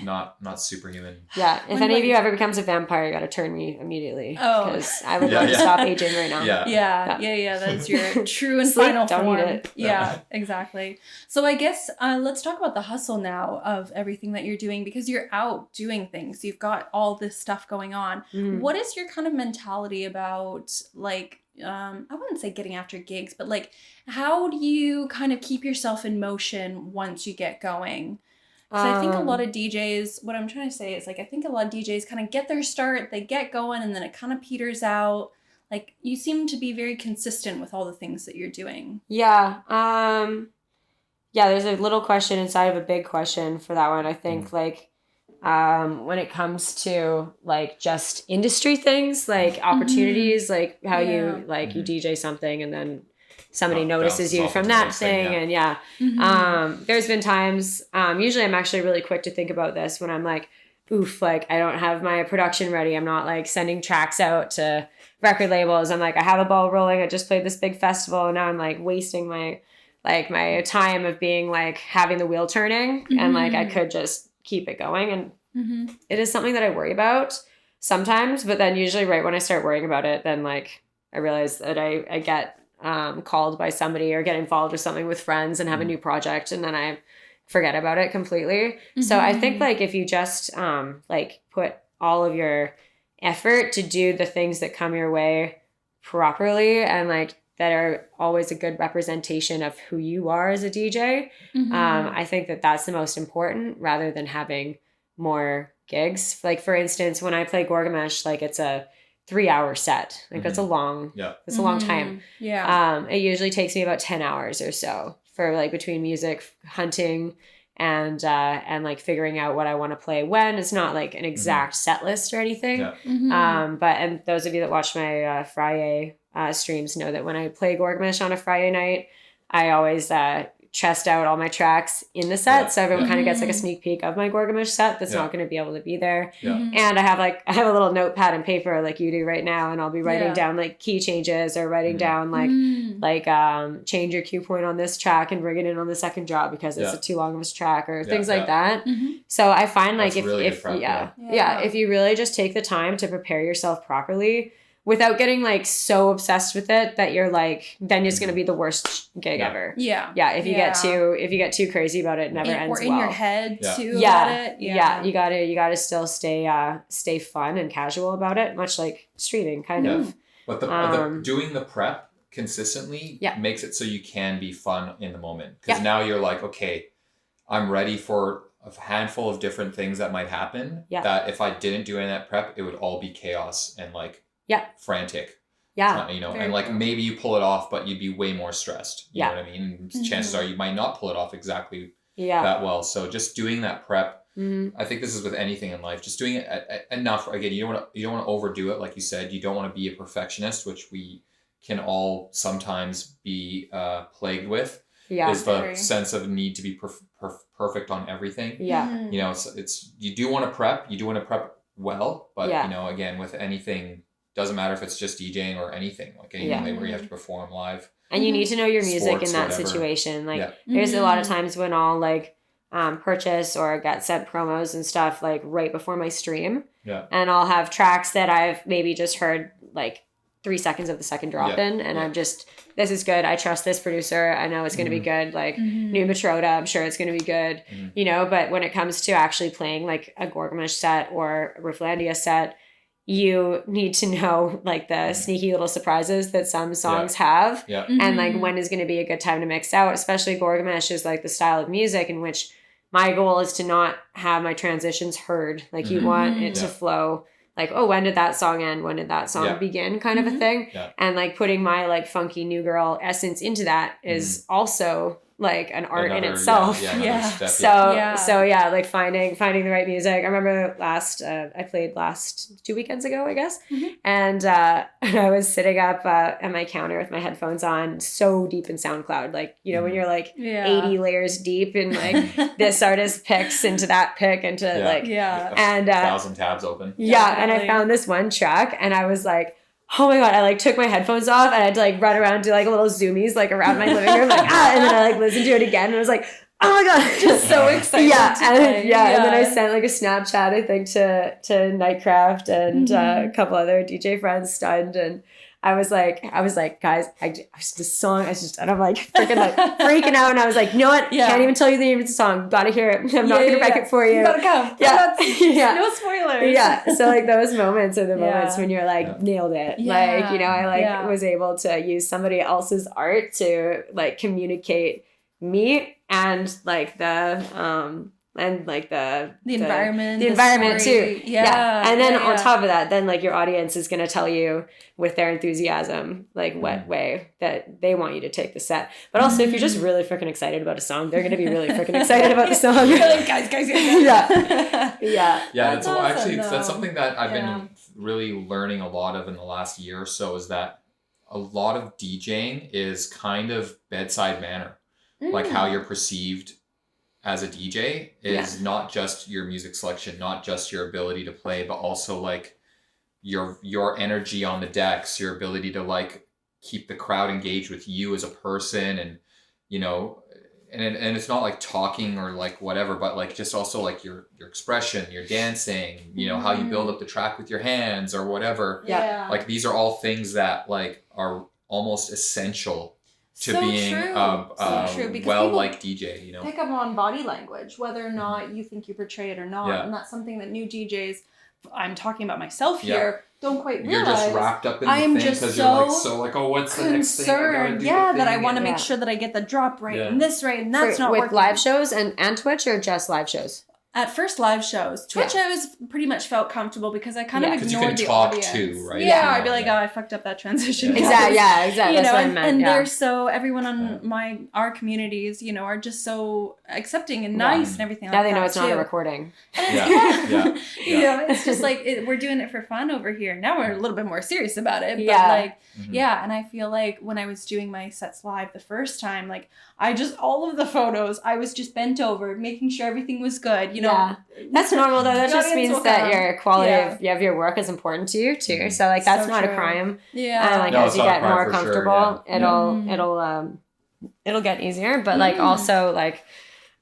Not superhuman. Yeah, if any of you ever becomes a vampire, you got to turn me immediately. Because I would love to stop aging right now. Yeah. That's your true and final form. Eat it. Yeah, exactly. So I guess let's talk about the hustle now of everything that you're doing because you're out doing things. You've got all this stuff going on. What is your kind of mentality about like, I wouldn't say getting after gigs, but like, how do you kind of keep yourself in motion once you get going? Because I think a lot of DJs, what I'm trying to say is like, I think a lot of DJs kind of get their start, they get going, and then it kind of peters out. Like, you seem to be very consistent with all the things that you're doing. Yeah. There's a little question inside of a big question for that one. I think like, when it comes to like just industry things, like opportunities, like how you like you DJ something and then somebody notices you from that thing. And there's been times, usually I'm actually really quick to think about this when I'm like, oof, like I don't have my production ready. I'm not like sending tracks out to record labels. I'm like, I have a ball rolling. I just played this big festival and now I'm like wasting my time of being like having the wheel turning and like I could just keep it going. And it is something that I worry about sometimes, but then usually right when I start worrying about it, then like I realize that I get called by somebody or get involved with something with friends and have a new project and then I forget about it completely. So I think like if you just like put all of your effort to do the things that come your way properly and like that are always a good representation of who you are as a DJ. I think that that's the most important rather than having more gigs. Like for instance, when I play Gorgamish, like it's a 3-hour set. Like that's a long, it's a long time. It usually takes me about 10 hours or so for like between music hunting and like figuring out what I want to play when. It's not like an exact set list or anything. And those of you that watch my Friday streams know that when I play Gorgamish on a Friday night, I always test out all my tracks in the set, so everyone kind of gets like a sneak peek of my Gorgamish set that's not going to be able to be there. And I have a little notepad and paper like you do right now, and I'll be writing down like key changes or writing down like change your cue point on this track and bring it in on the second drop because it's a too long of a track or things like that. So I find like if you really just take the time to prepare yourself properly without getting like so obsessed with it that you're like, then it's going to be the worst gig ever. If you get too crazy about it, it never ends well. Or in your head too about it. You gotta still stay fun and casual about it, much like streaming kind of. But doing the prep consistently makes it so you can be fun in the moment. Because now you're like, okay, I'm ready for a handful of different things that might happen that if I didn't do any of that prep, it would all be chaos and like frantic. And like maybe you pull it off, but you'd be way more stressed. You know what I mean? Chances are you might not pull it off exactly that well. So just doing that prep, I think this is with anything in life, just doing it enough. Again, you don't want to overdo it. Like you said, you don't want to be a perfectionist, which we can all sometimes be plagued with. Is the sense of need to be perfect on everything. You know, it's you do want to prep well, but you know, again, with anything, doesn't matter if it's just DJing or anything, like anything where you have to perform live. And you need to know your music in that situation. Like there's a lot of times when I'll like purchase or get sent promos and stuff like right before my stream. And I'll have tracks that I've maybe just heard like 3 seconds of the second drop in, and I'm just, this is good. I trust this producer. I know it's going to be good. Like New Matroda, I'm sure it's going to be good, you know, but when it comes to actually playing like a Gorgamish set or a Rifflandia set, you need to know like the sneaky little surprises that some songs have and like when is going to be a good time to mix out, especially Gorgamish is like the style of music in which my goal is to not have my transitions heard. Like you want it to flow like, oh, when did that song end? When did that song begin? Kind of a thing. And like putting my like funky new girl essence into that is also like an art in itself. So like finding the right music. I remember I played 2 weekends ago, I guess. And I was sitting up at my counter with my headphones on, so deep in SoundCloud. Like, you know, when you're like 80 layers deep and like this artist picks into that pick into and 1,000 tabs open. And I found this one track and I was like, oh my God, I like took my headphones off and I had to like run around, do like a little zoomies like around my living room, like and then I like listened to it again and I was like, oh my God, just so excited. And then I sent like a Snapchat, I think, to Nightcraft and a couple other DJ friends, Stunned, and I was like, guys, this song, and I'm like freaking out, and I was like, you know what? Can't even tell you the name of the song. Gotta hear it. I'm not gonna wreck it for you. You gotta come. No spoilers. So like those moments are the moments when you're like nailed it. Like, you know, I was able to use somebody else's art to like communicate me and like the environment too. And then on top of that, then like your audience is going to tell you with their enthusiasm like what way that they want you to take the set. But also if you're just really freaking excited about a song, they're going to be really freaking excited about the song. You're like, guys. That's awesome, actually that's something that I've been really learning a lot of in the last year or so, is that a lot of DJing is kind of bedside manner. Like how you're perceived as a DJ is not just your music selection, not just your ability to play, but also like your energy on the decks, your ability to like keep the crowd engaged with you as a person, and you know, and it's not like talking or like whatever, but like just also like your expression, your dancing, you know, how you build up the track with your hands or whatever. Like these are all things that like are almost essential to being well-liked DJ, you know. Pick up on body language, whether or not you think you portray it or not, and that's something that new DJs, I'm talking about myself here, don't quite realize. You're just wrapped up in the thing because you're like, oh, what's the next thing? That I want to make sure that I get the drop right and this right and that's not with working. Live shows and Twitch, or just live shows? At first, live shows. Twitch, I was pretty much felt comfortable because I kind of ignored the audience. Too, right? Yeah, I'd be like, oh, I fucked up that transition. Exactly. Yeah, exactly. That's what I meant. And they're so, everyone on our communities, you know, are just so accepting and nice and everything like that. Now they know it's not a recording. You know, it's just like, we're doing it for fun over here. Now we're a little bit more serious about it. But like, and I feel like when I was doing my sets live the first time, like, all of the photos, I was just bent over, making sure everything was good, you know. That's normal though. That just means that your quality of your work is important to you too. So like that's not a crime. And like as you get more comfortable, it'll get easier. But like also like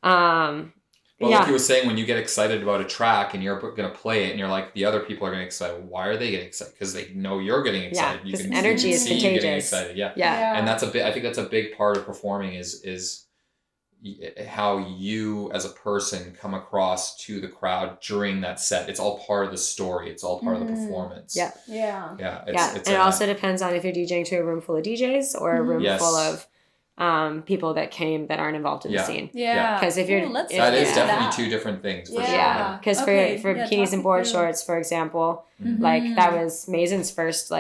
like you were saying, when you get excited about a track and you're going to play it and you're like, the other people are getting excited. Why are they getting excited? Because they know you're getting excited. Yeah, because energy is contagious. You getting excited. Yeah. And that's I think that's a big part of performing is how you as a person come across to the crowd during that set. It's all part of the story. It's all part of the performance. And it also depends on if you're DJing to a room full of DJs or a room full of people that aren't involved in the scene. Because if you're that is definitely two different things for sure. Because for bikinis and board shorts, for example, like that was Mazen's first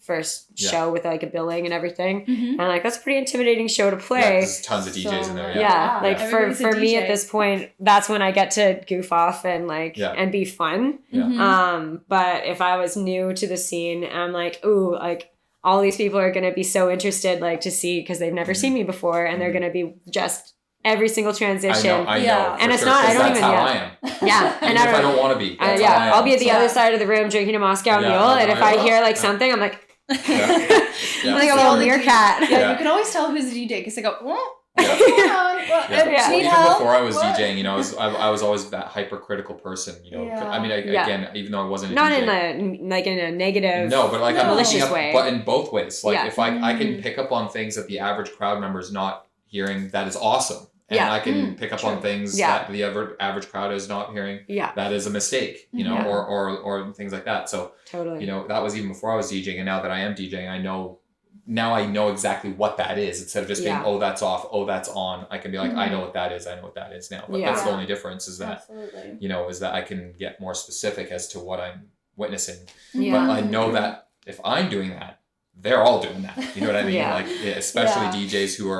first show with like a billing and everything, and like that's a pretty intimidating show to play. There's tons of DJs in there. Like for me at this point, that's when I get to goof off and like and be fun. But if I was new to the scene, I'm like, ooh, like all these people are gonna be so interested like to see because they've never seen me before, and they're gonna be just every single transition. I know. And it's not. I don't even. I am. And if I don't want to be. I'll be at the other side of the room drinking a Moscow Mule, and if I hear like something, I'm like. I'm like a little meerkat. You can always tell who's a DJ because they go, what's going on? Even before I was DJing, you know, I was always that hypercritical person, you know. I mean, again, even though I wasn't not in a negative, but like I'm malicious looking way, but in both ways. Like if I can pick up on things that the average crowd member is not hearing, that is awesome. And I can pick up on things that the average crowd is not hearing. That is a mistake, you know, or things like that. So you know, that was even before I was DJing, and now that I am DJing, I know exactly what that is. Instead of just being, oh, that's off, oh, that's on. I can be like, I know what that is now. But that's the only difference is that, you know, is that I can get more specific as to what I'm witnessing. But I know that if I'm doing that, they're all doing that. You know what I mean? Like, especially DJs who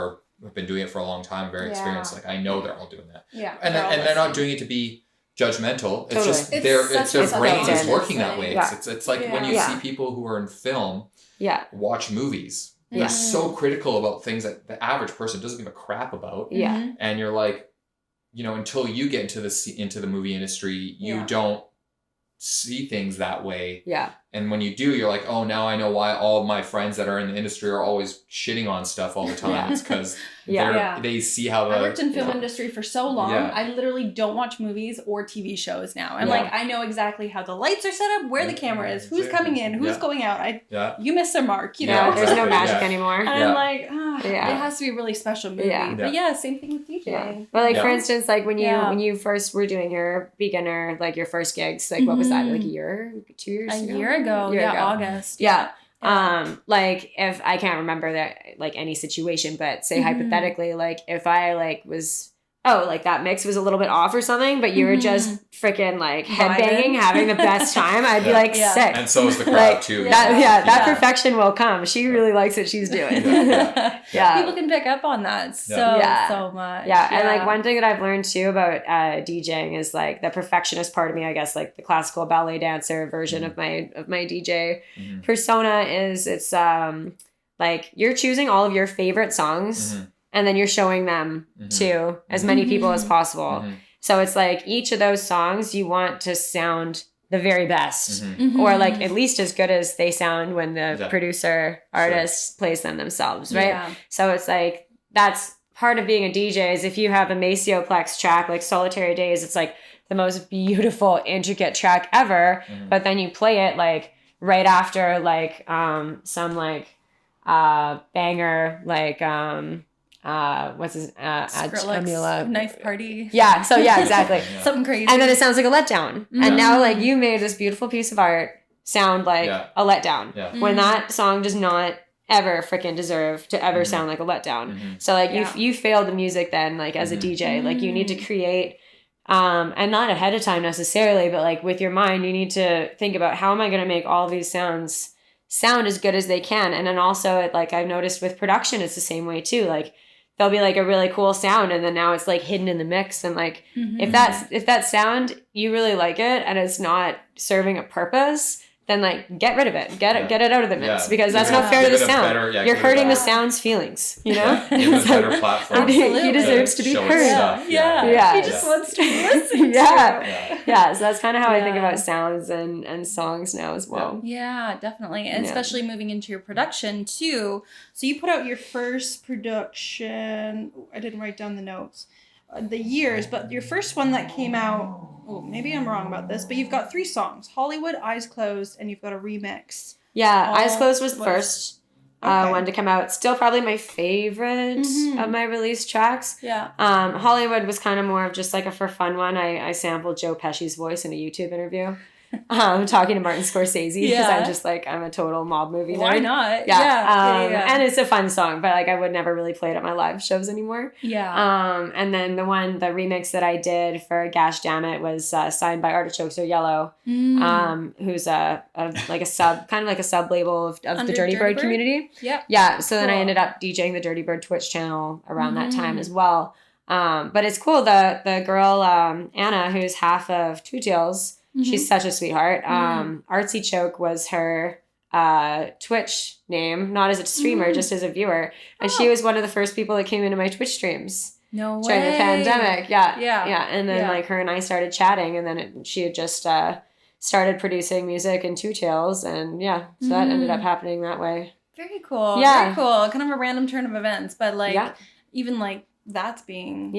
have been doing it for a long time, very experienced. Like, I know they're all doing that. And they're not doing it to be judgmental. It's just their brain is working that way. It's like when you see people who are in film watch movies. They're so critical about things that the average person doesn't give a crap about. And you're like, you know, until you get into the movie industry, you don't see things that way. And when you do, you're like, oh, now I know why all of my friends that are in the industry are always shitting on stuff all the time. It's because they see how I worked in film industry for so long. I literally don't watch movies or TV shows now. And like, I know exactly how the lights are set up, where the camera is, who's coming in, who's going out. You missed the mark, you know. There's no magic anymore. And I'm like, it has to be a really special movie. But same thing with DJing. But like, for instance, like when you first were doing your beginner, like your first gigs, like what was that, like a year, 2 years ago? A year ago, August. Like if I can't remember that like any situation, but say hypothetically, like if I like was like that mix was a little bit off or something, but you were just freaking like headbanging, having the best time, I'd be like sick. And so is the crowd too. That perfection will come. She really likes what she's doing. People can pick up on that so much. And like one thing that I've learned too about DJing is like the perfectionist part of me, I guess, like the classical ballet dancer version of my DJ persona is it's like you're choosing all of your favorite songs. And then you're showing them to as many people as possible. So it's like each of those songs you want to sound the very best or like at least as good as they sound when the producer artist plays them themselves, right? So it's like that's part of being a DJ is if you have a Maceoplex track like Solitary Days, it's like the most beautiful, intricate track ever. But then you play it like right after like some like banger like what's his Amila Knife Party. So exactly. Something crazy. And then it sounds like a letdown. And now like you made this beautiful piece of art sound like a letdown. When that song does not ever freaking deserve to ever sound like a letdown. So like you failed the music then like as a DJ. Like you need to create And not ahead of time necessarily, but like with your mind, you need to think about how am I going to make all these sounds sound as good as they can. And then also like I've noticed with production, it's the same way too. Like there'll be like a really cool sound and then now it's like hidden in the mix. And like, if that sound, you really like it and it's not serving a purpose, then like get rid of it, get it out of the mix because that's not fair to the sound. You're hurting the sound's feelings, you know. Give it a better platform. He deserves to be heard. Yeah. He just wants to be listened to. So that's kind of how I think about sounds and songs now as well. Yeah, definitely, and especially moving into your production too. So you put out your first production. I didn't write down the notes. The years, but your first one that came out, maybe I'm wrong about this, but you've got 3 songs, Hollywood, Eyes Closed, and you've got a remix. Yeah, Eyes Closed was the first one to come out. Still probably my favorite of my released tracks. Yeah. Hollywood was kind of more of just like a for fun one. I sampled Joe Pesci's voice in a YouTube interview. Talking to Martin Scorsese because I'm a total mob movie nerd. Why not? Yeah. And it's a fun song, but like I would never really play it at my live shows anymore. Yeah. And then the remix that I did for Gash Damn It was signed by Artichokes Are Yellow, who's a sub label of the Dirty Bird community. Yeah. Yeah. So then I ended up DJing the Dirty Bird Twitch channel around that time as well. But it's cool. The girl Anna, who's half of Two Tails. She's such a sweetheart. Artsy Choke was her Twitch name, not as a streamer, just as a viewer. And she was one of the first people that came into my Twitch streams. No way. During the pandemic. Yeah. And then like her and I started chatting and then she had just started producing music in Two Tails and so that ended up happening that way. Very cool. Yeah. Very cool. Kind of a random turn of events, but like even like that's being,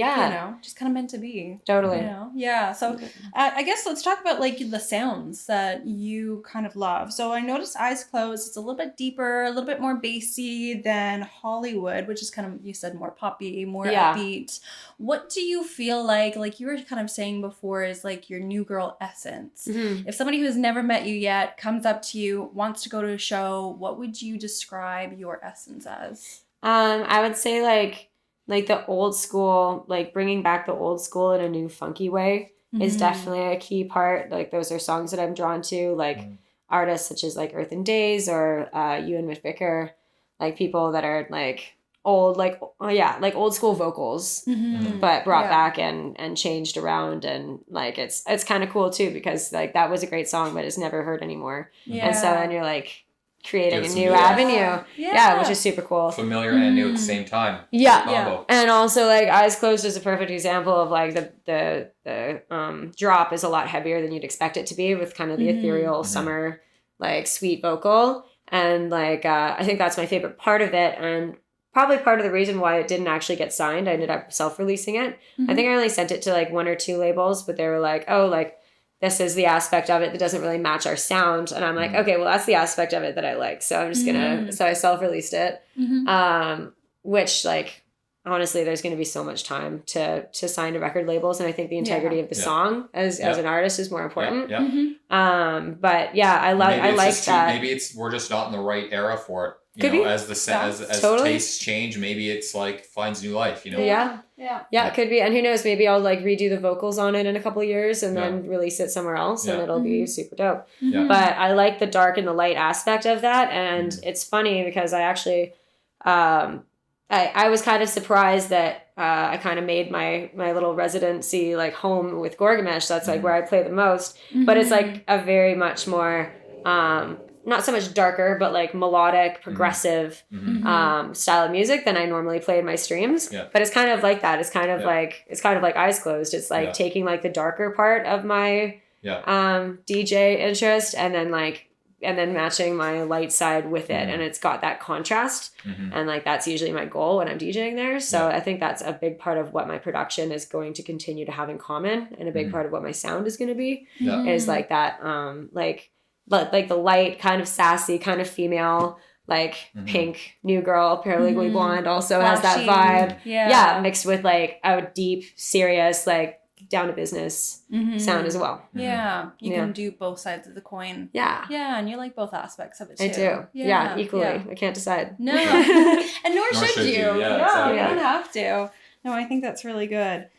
just kind of meant to be. Totally. Yeah. So I guess let's talk about like the sounds that you kind of love. So I noticed Eyes Closed, it's a little bit deeper, a little bit more bassy than Hollywood, which is kind of, you said more poppy, more upbeat. What do you feel like you were kind of saying before is like your new girl essence? If somebody who has never met you yet comes up to you, wants to go to a show, what would you describe your essence as? I would say like the old school, like bringing back the old school in a new funky way is definitely a key part. Like those are songs that I'm drawn to, like artists such as like Earth and Days or Ewan McVicker, like people that are like old, like old school vocals, but brought back and changed around. And like, it's kind of cool too, because like that was a great song, but it's never heard anymore. Yeah. And so then you're like, creating a new avenue, which is super cool. Familiar and new at the same time. Yeah. And also like Eyes Closed is a perfect example of like the drop is a lot heavier than you'd expect it to be with kind of the ethereal summer like sweet vocal, and like I think that's my favorite part of it, and probably part of the reason why it didn't actually get signed. I ended up self-releasing it. I think I only sent it to like 1 or 2 labels, but they were like, oh, like this is the aspect of it that doesn't really match our sound. And I'm like, okay, well, that's the aspect of it that I like. So I'm just so I self-released it. Which like, honestly, there's going to be so much time to sign to record labels. And I think the integrity of the song as an artist is more important. But yeah, I like that. Maybe we're just not in the right era for it. You Could know, be. as tastes change, maybe it's like finds new life, you know? Yeah, it could be. And who knows, maybe I'll like redo the vocals on it in a couple of years and then release it somewhere else and it'll be super dope. But I like the dark and the light aspect of that. And it's funny because I actually, I was kind of surprised that I kind of made my little residency like home with Gorgamesh. That's like where I play the most. But it's like a very much more... not so much darker, but like melodic, progressive style of music than I normally play in my streams. But it's kind of like that. It's kind of like Eyes Closed. It's like taking like the darker part of my DJ interest and then matching my light side with it. And it's got that contrast. And like that's usually my goal when I'm DJing there. So I think that's a big part of what my production is going to continue to have in common, and a big part of what my sound is going to be is like that but like the light, kind of sassy, kind of female, like pink new girl, Paralegally Blonde also has that vibe. Yeah, mixed with like a deep, serious, like down to business sound as well. Yeah, you can do both sides of the coin. Yeah, and you like both aspects of it too. I do. Yeah, equally. I can't decide. No, and nor should you. Yeah, exactly. You don't have to. No, I think that's really good.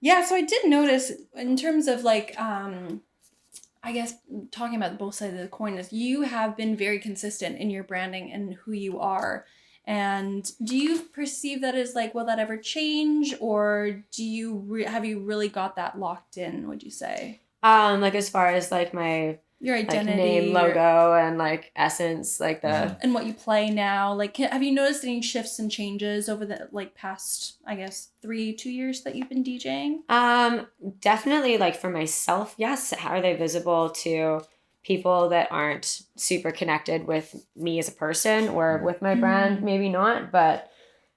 Yeah, so I did notice in terms of like, I guess talking about both sides of the coin is you have been very consistent in your branding and who you are. And do you perceive that as like, will that ever change? Or do you, have you really got that locked in, would you say? Like as far as like my your identity, like name, logo, and like essence, like the and what you play now. Like, have you noticed any shifts and changes over the like past, I guess, 2 years that you've been DJing? Definitely. Like for myself, yes. How are they visible to people that aren't super connected with me as a person or with my brand? Maybe not, but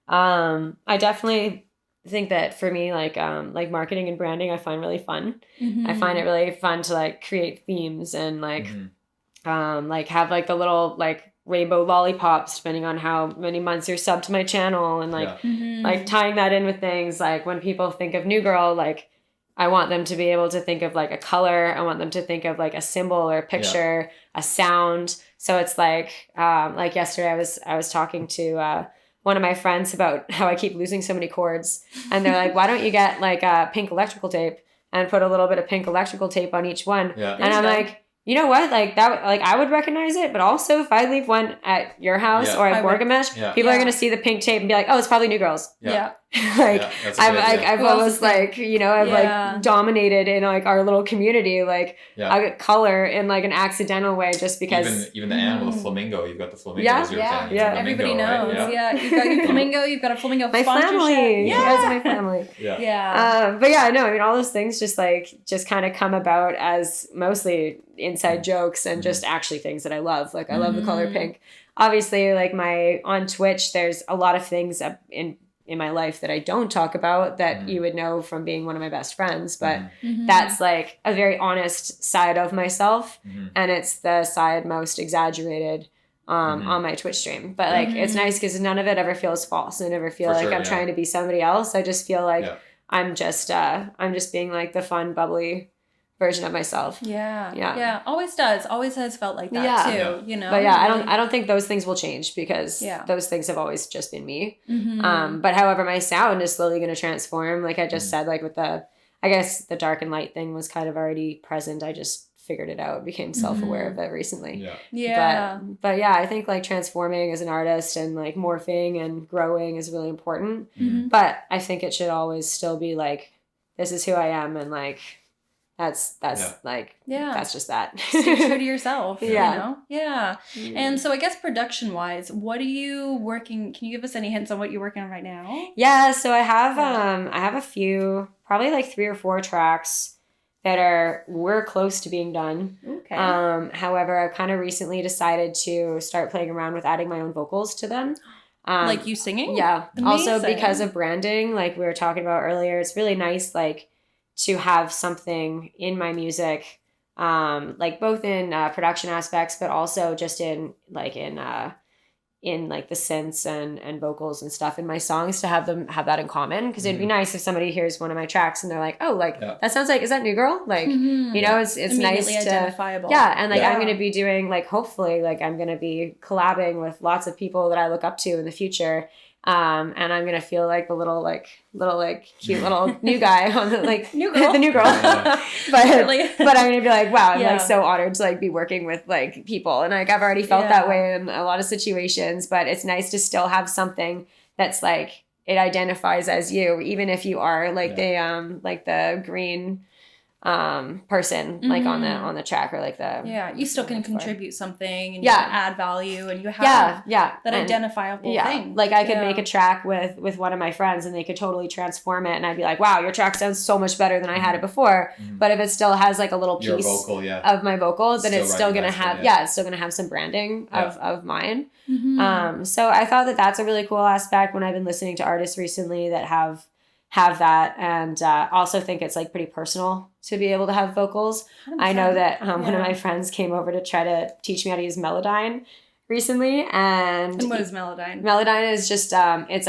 I definitely think that for me, like marketing and branding, I find really fun. I find it really fun to like create themes and like like have like the little like rainbow lollipops depending on how many months you're subbed to my channel, and like like tying that in with things like when people think of New Girl, like I want them to be able to think of like a color. I want them to think of like a symbol or a picture, a sound. So it's like yesterday I was talking to one of my friends about how I keep losing so many chords, and they're like, why don't you get like a pink electrical tape and put a little bit of pink electrical tape on each one? And I'm like, you know what? Like that, like I would recognize it, but also if I leave one at your house or at Borgamesh, people are going to see the pink tape and be like, oh, it's probably New Girls. Like I've almost like, you know, I've like dominated in like our little community, like I get color in like an accidental way just because even the animal, the flamingo, you've got the flamingo as your thing. Everybody knows. Right? You've got your flamingo, you've got a flamingo my family. You guys are my family. But yeah, no, I mean all those things just kind of come about as mostly inside jokes and just actually things that I love. Like I love the color pink. Obviously, like on Twitch, there's a lot of things in my life that I don't talk about that you would know from being one of my best friends, but that's like a very honest side of myself, and it's the side most exaggerated on my Twitch stream. But like it's nice because none of it ever feels false. I never feel like I'm trying to be somebody else. I just feel like I'm just being like the fun, bubbly version of myself. Always does. Always has felt like that too. You know. But I don't think those things will change because those things have always just been me. But however, my sound is slowly going to transform. Like I just said, like with I guess the dark and light thing was kind of already present. I just figured it out, became self-aware of it recently. But yeah, I think like transforming as an artist and like morphing and growing is really important. But I think it should always still be like, this is who I am, and like that's like that's just that. Stay true to yourself. You know? And so I guess production wise, what are you working? Can you give us any hints on what you're working on right now? Yeah, so I have a few, probably like 3 or 4 tracks that we're close to being done. Okay. However, I've kind of recently decided to start playing around with adding my own vocals to them. Like you singing? Yeah. Amazing. Also because of branding, like we were talking about earlier, it's really nice like to have something in my music, like both in production aspects, but also just in like the synths and vocals and stuff in my songs, to have them have that in common. Because it'd be nice if somebody hears one of my tracks and they're like, oh, like that sounds like, is that New Girl? Like, you know, it's nice to identifiable. And like I'm going to be doing like, hopefully like I'm going to be collabing with lots of people that I look up to in the future. And I'm gonna feel like the little cute little new guy on the like new girl. The new girl. but I'm gonna be like, wow, I'm like so honored to like be working with like people, and like I've already felt that way in a lot of situations. But it's nice to still have something that's like it identifies as you, even if you are like the green person like on the track, or like the you still can contribute something and you can add value, and you have that identifiable thing. Like I could make a track with one of my friends and they could totally transform it, and I'd be like, wow, your track sounds so much better than I had it before. But if it still has like a little piece of my vocal, then it's still gonna have it's still gonna have some branding of mine. So I thought that that's a really cool aspect when I've been listening to artists recently that have that, and also think it's like pretty personal to be able to have vocals. 100%. I know that one of my friends came over to try to teach me how to use Melodyne recently, and what is Melodyne? Melodyne is just it's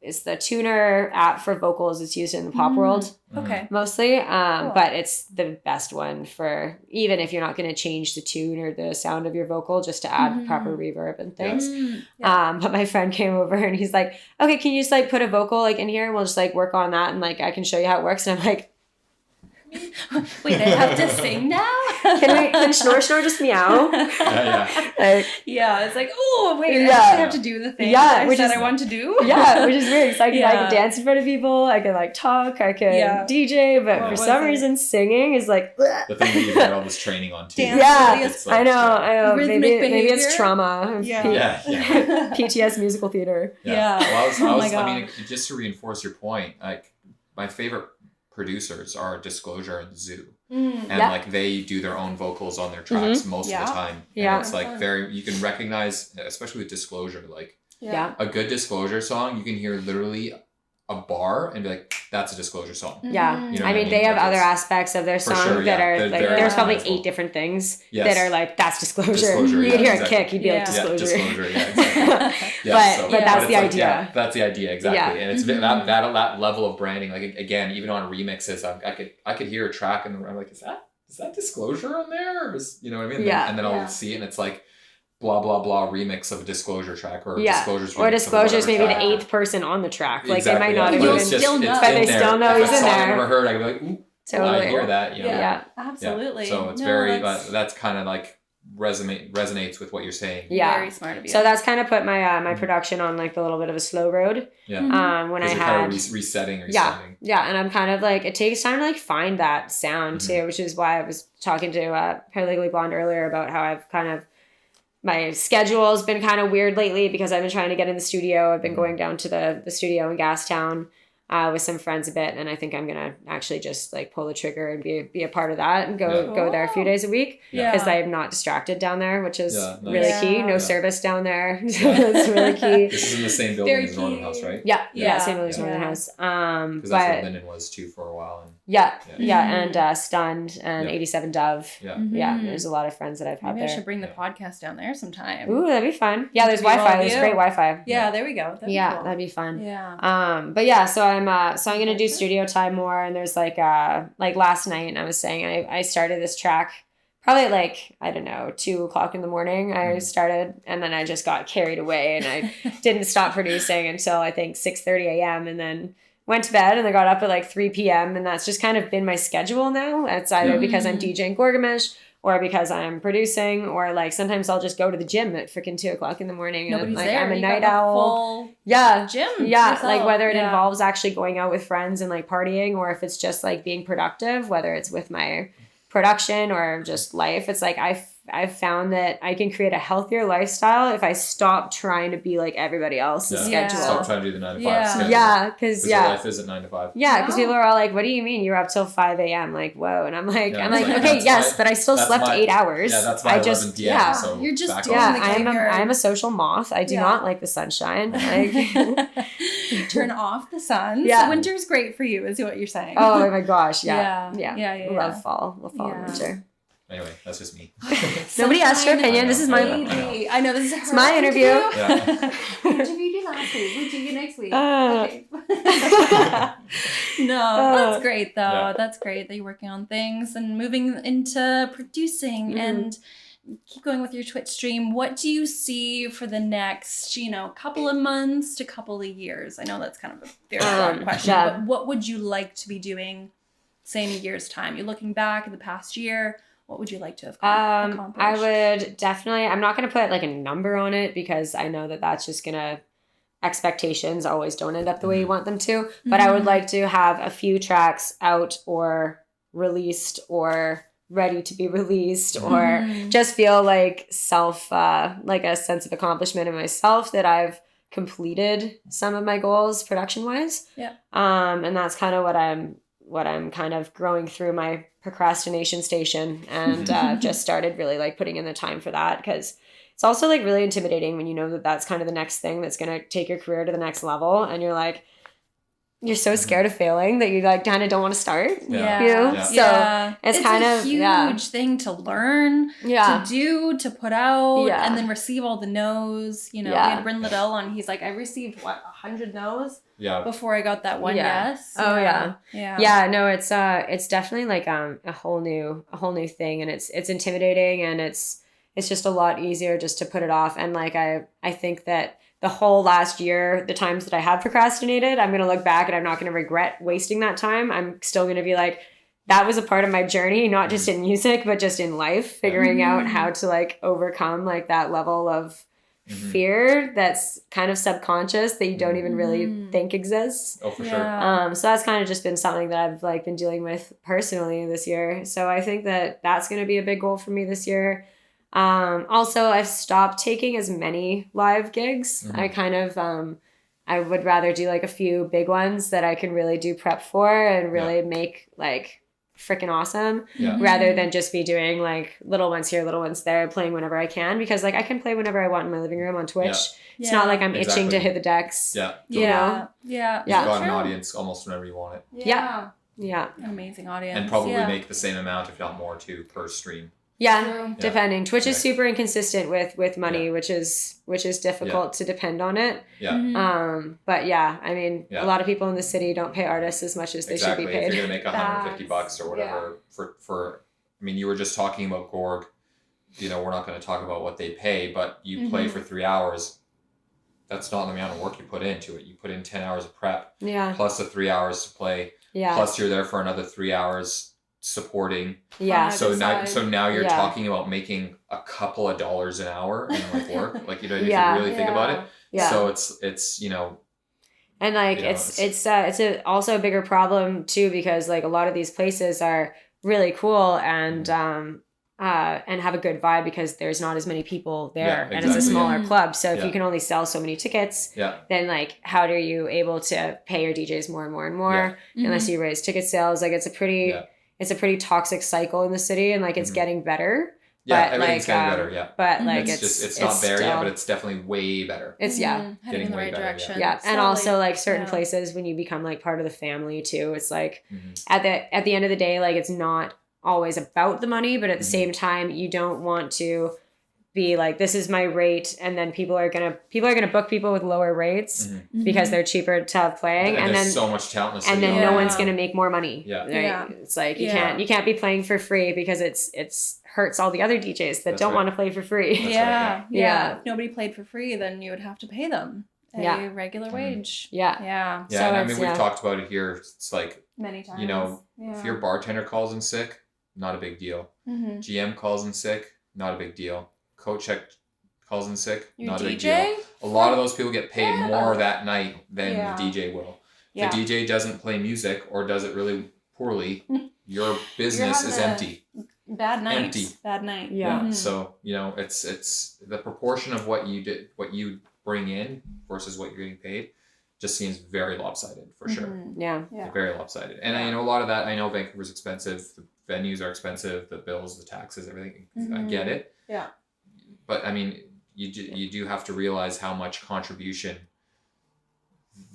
it's the tuner app for vocals. It's used in the pop world. Okay. Mostly. Cool. But it's the best one for even if you're not going to change the tune or the sound of your vocal, just to add proper reverb and things. But my friend came over and he's like, okay, can you just like put a vocal like in here? And we'll just like work on that. And like, I can show you how it works. And I'm like, wait, I have to sing now? Can Snore just meow? It's like, oh, wait, I actually have to do the thing I said I want to do. Which is weird. So I can dance in front of people, I can like talk, I can DJ, but for some reason singing is like the thing that you get all this training on too. Like, I know. Maybe it's trauma. PTS musical theater. I mean, just to reinforce your point, like my favorite producers are Disclosure and Zoo. And like they do their own vocals on their tracks most of the time. And it's like you can recognize, especially with Disclosure, like a good Disclosure song, you can hear literally a bar and be like, that's a Disclosure song. You know I mean, they have other aspects of their song that are like, there's probably 8 different things that are like, that's Disclosure. You could hear a kick, you'd be like, Disclosure. Disclosure, exactly. But that's the idea. That's the idea, exactly. And it's that level of branding, like again, even on remixes, I could hear a track and I'm like, is that Disclosure on there? Or you know what I mean? And then I'll see it and it's like, blah blah blah remix of a Disclosure track or Disclosure's or Disclosure's maybe the 8th person on the track. Like they might not even still know, but they still know he's in there. I've never heard, I'd be like, ooh, I hear that. You know? Absolutely. So it's that's kind of like resonates with what you're saying. Very smart of you. So that's kind of put my my production on like a little bit of a slow road. When I had kind of resetting. And I'm kind of like, it takes time to like find that sound too, which is why I was talking to ParalegallyBlonde earlier about how I've kind of my schedule has been kind of weird lately because I've been trying to get in the studio. I've been going down to the studio in Gastown with some friends a bit, and I think I'm gonna actually just like pull the trigger and be a part of that and go there a few days a week because I am not distracted down there, which is really key. No service down there. It's really key. This is in the same building as Northern House, right? Same building as Northern House. Because that's where Linden was too for a while. And Stunned and 87 Dove. There's a lot of friends that I've had there. Maybe I should bring the podcast down there sometime. Ooh, that'd be fun. Yeah, there's Wi-Fi. There's great Wi-Fi. Yeah, there we go. That'd be fun. So I'm gonna do studio time more, and there's like last night I was saying I started this track probably at like, I don't know, 2:00 in the morning I started, and then I just got carried away and I didn't stop producing until I think 6:30 a.m. and then went to bed and I got up at like 3 p.m. and that's just kind of been my schedule now. It's either because I'm DJing Gorgamish or because I'm producing, or like sometimes I'll just go to the gym at freaking 2:00 in the morning. Nobody's and like there. I'm a You night got owl. Gym. Yourself. Like whether it involves actually going out with friends and like partying, or if it's just like being productive, whether it's with my production or just life. It's like I've found that I can create a healthier lifestyle if I stop trying to be like everybody else's schedule. Stop trying to do the 9 to 5 schedule. Because life isn't 9 to 5. Because people are all like, "What do you mean you're up till 5 a.m.?" Like, whoa, and I'm like, okay, yes, but I still slept 8 hours. Yeah, that's my 11 p.m. So you're just doing the I'm a social moth. I do not like the sunshine. Like, turn off the sun. Yeah, winter's great for you, is what you're saying. Oh my gosh, yeah. Love fall. Love fall and winter. Anyway, that's just me. Nobody asked your opinion. This is my. I know this is. It's my interview. What did you do last week? What did you do next week? Okay. No, that's great though. Yeah. That's great that you're working on things and moving into producing and keep going with your Twitch stream. What do you see for the next, couple of months to couple of years? I know that's kind of a very broad question, but what would you like to be doing, say, in a year's time? You're looking back at the past year. What would you like to have accomplished? I would definitely, I'm not going to put like a number on it because I know that that's just going to, expectations always don't end up the way you want them to. But I would like to have a few tracks out or released or ready to be released or just feel like like a sense of accomplishment in myself that I've completed some of my goals production wise. Yeah. And that's kind of what I'm kind of growing through my procrastination station and just started really like putting in the time for that, because it's also like really intimidating when you know that that's kind of the next thing that's going to take your career to the next level and you're like, you're so scared of failing that you like kind of don't want to start. Yeah. You know? Yeah. So it's kind a of huge thing to learn, to do, to put out, and then receive all the no's. You know, we had Bryn Liddell on. He's like, I received 100 no's before I got that one yes. Oh yeah. No, it's definitely like a whole new thing, and it's intimidating, and it's just a lot easier just to put it off. And like I think that the whole last year, the times that I have procrastinated, I'm going to look back and I'm not going to regret wasting that time. I'm still going to be like, that was a part of my journey, not just in music, but just in life, figuring out how to like overcome like that level of fear that's kind of subconscious that you don't even really think exists. Oh, for sure. So that's kind of just been something that I've like been dealing with personally this year. So I think that that's going to be a big goal for me this year. Also, I've stopped taking as many live gigs. I kind of, I would rather do like a few big ones that I can really do prep for and really make like freaking awesome rather than just be doing like little ones here, little ones there, playing whenever I can, because like I can play whenever I want in my living room on Twitch. It's not like I'm itching to hit the decks. You know? You've got an audience almost whenever you want it. Yeah. Amazing audience. And probably make the same amount, if not more, too, per stream. Depending. Twitch is super inconsistent with money, which is difficult to depend on it. But I mean, a lot of people in the city don't pay artists as much as they should be paid. If you're gonna make $150 or whatever for I mean, you were just talking about Gorg. You know, we're not going to talk about what they pay, but you play for 3 hours. That's not the amount of work you put into it. You put in 10 hours of prep, plus the 3 hours to play, plus you're there for another 3 hours supporting. So now you're talking about making a couple of dollars an hour in like work. Like, you know, if you really think about it. So it's you know. And like it's also a bigger problem too, because like a lot of these places are really cool and have a good vibe because there's not as many people there and it's a smaller club. So if you can only sell so many tickets, then like how are you able to pay your DJs more and more and more unless you raise ticket sales? Like it's a pretty toxic cycle in the city, and like it's getting better. But everything's getting better. But like it's not there yet, but it's definitely way better. It's heading in the right direction. And also like certain places when you become like part of the family too, it's like at the end of the day, like it's not always about the money, but at the same time, you don't want to be like, this is my rate, and then people are gonna book people with lower rates because they're cheaper to have playing, and then so much talent in the city, and then no one's gonna make more money. It's like you can't be playing for free because it's hurts all the other DJs that don't want to play for free. If nobody played for free, then you would have to pay them a regular wage. So and I mean, we've talked about it here. It's like many times. You know, if your bartender calls in sick, not a big deal. GM calls in sick, not a big deal. Coach check calls in sick, not a big deal. A lot of those people get paid more that night than the DJ will. If the DJ doesn't play music or does it really poorly, your business is empty. Bad night. Empty. Bad night. So, you know, it's the proportion of what you bring in versus what you're getting paid just seems very lopsided for sure. Very lopsided. And I know a lot of that. I know Vancouver's expensive. The venues are expensive. The bills, the taxes, everything. I get it. But I mean, you do have to realize how much contribution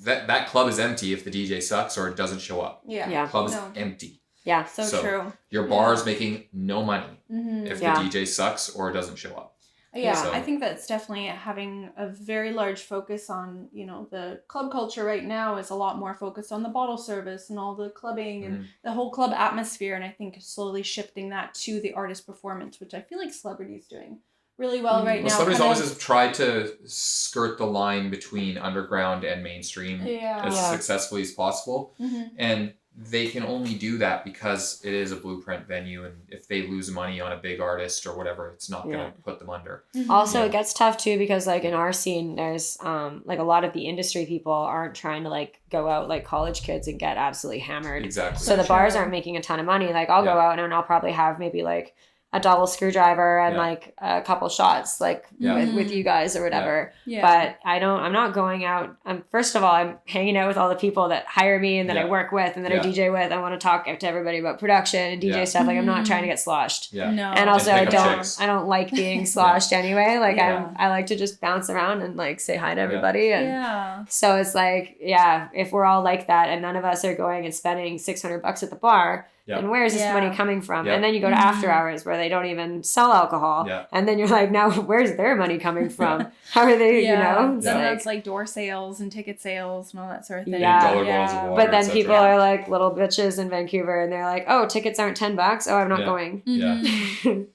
that club is empty if the DJ sucks or it doesn't show up. Club is empty. So true. Your bar is making no money if the DJ sucks or doesn't show up. So. I think that's definitely having a very large focus on, you know, the club culture right now is a lot more focused on the bottle service and all the clubbing and the whole club atmosphere. And I think slowly shifting that to the artist performance, which I feel like Celebrity's doing really well right now. Celebrities always have tried to skirt the line between underground and mainstream as successfully as possible. And they can only do that because it is a blueprint venue, and if they lose money on a big artist or whatever, it's not going to put them under. Also, it gets tough too because like in our scene, there's like a lot of the industry people aren't trying to like go out like college kids and get absolutely hammered. Exactly. So the bars aren't making a ton of money. Like I'll go out and I'll probably have maybe like a double screwdriver and Yeah. like a couple shots like with you guys or whatever. Yeah. But I'm not going out. First of all, I'm hanging out with all the people that hire me and that I work with and that I DJ with. I want to talk to everybody about production and DJ stuff. Like I'm not trying to get sloshed. Yeah. No. And also I chicks. don't like being sloshed anyway. Like I like to just bounce around and like say hi to everybody. And so it's like, if we're all like that and none of us are going and spending $600 at the bar, and where is this money coming from? And then you go to after hours where they don't even sell alcohol. And then you're like, now where's their money coming from? How are they, you know? Then that's like door sales and ticket sales and all that sort of thing. Dollar bills of water, but then people are like little bitches in Vancouver and they're like, oh, tickets aren't $10. Oh, I'm not going.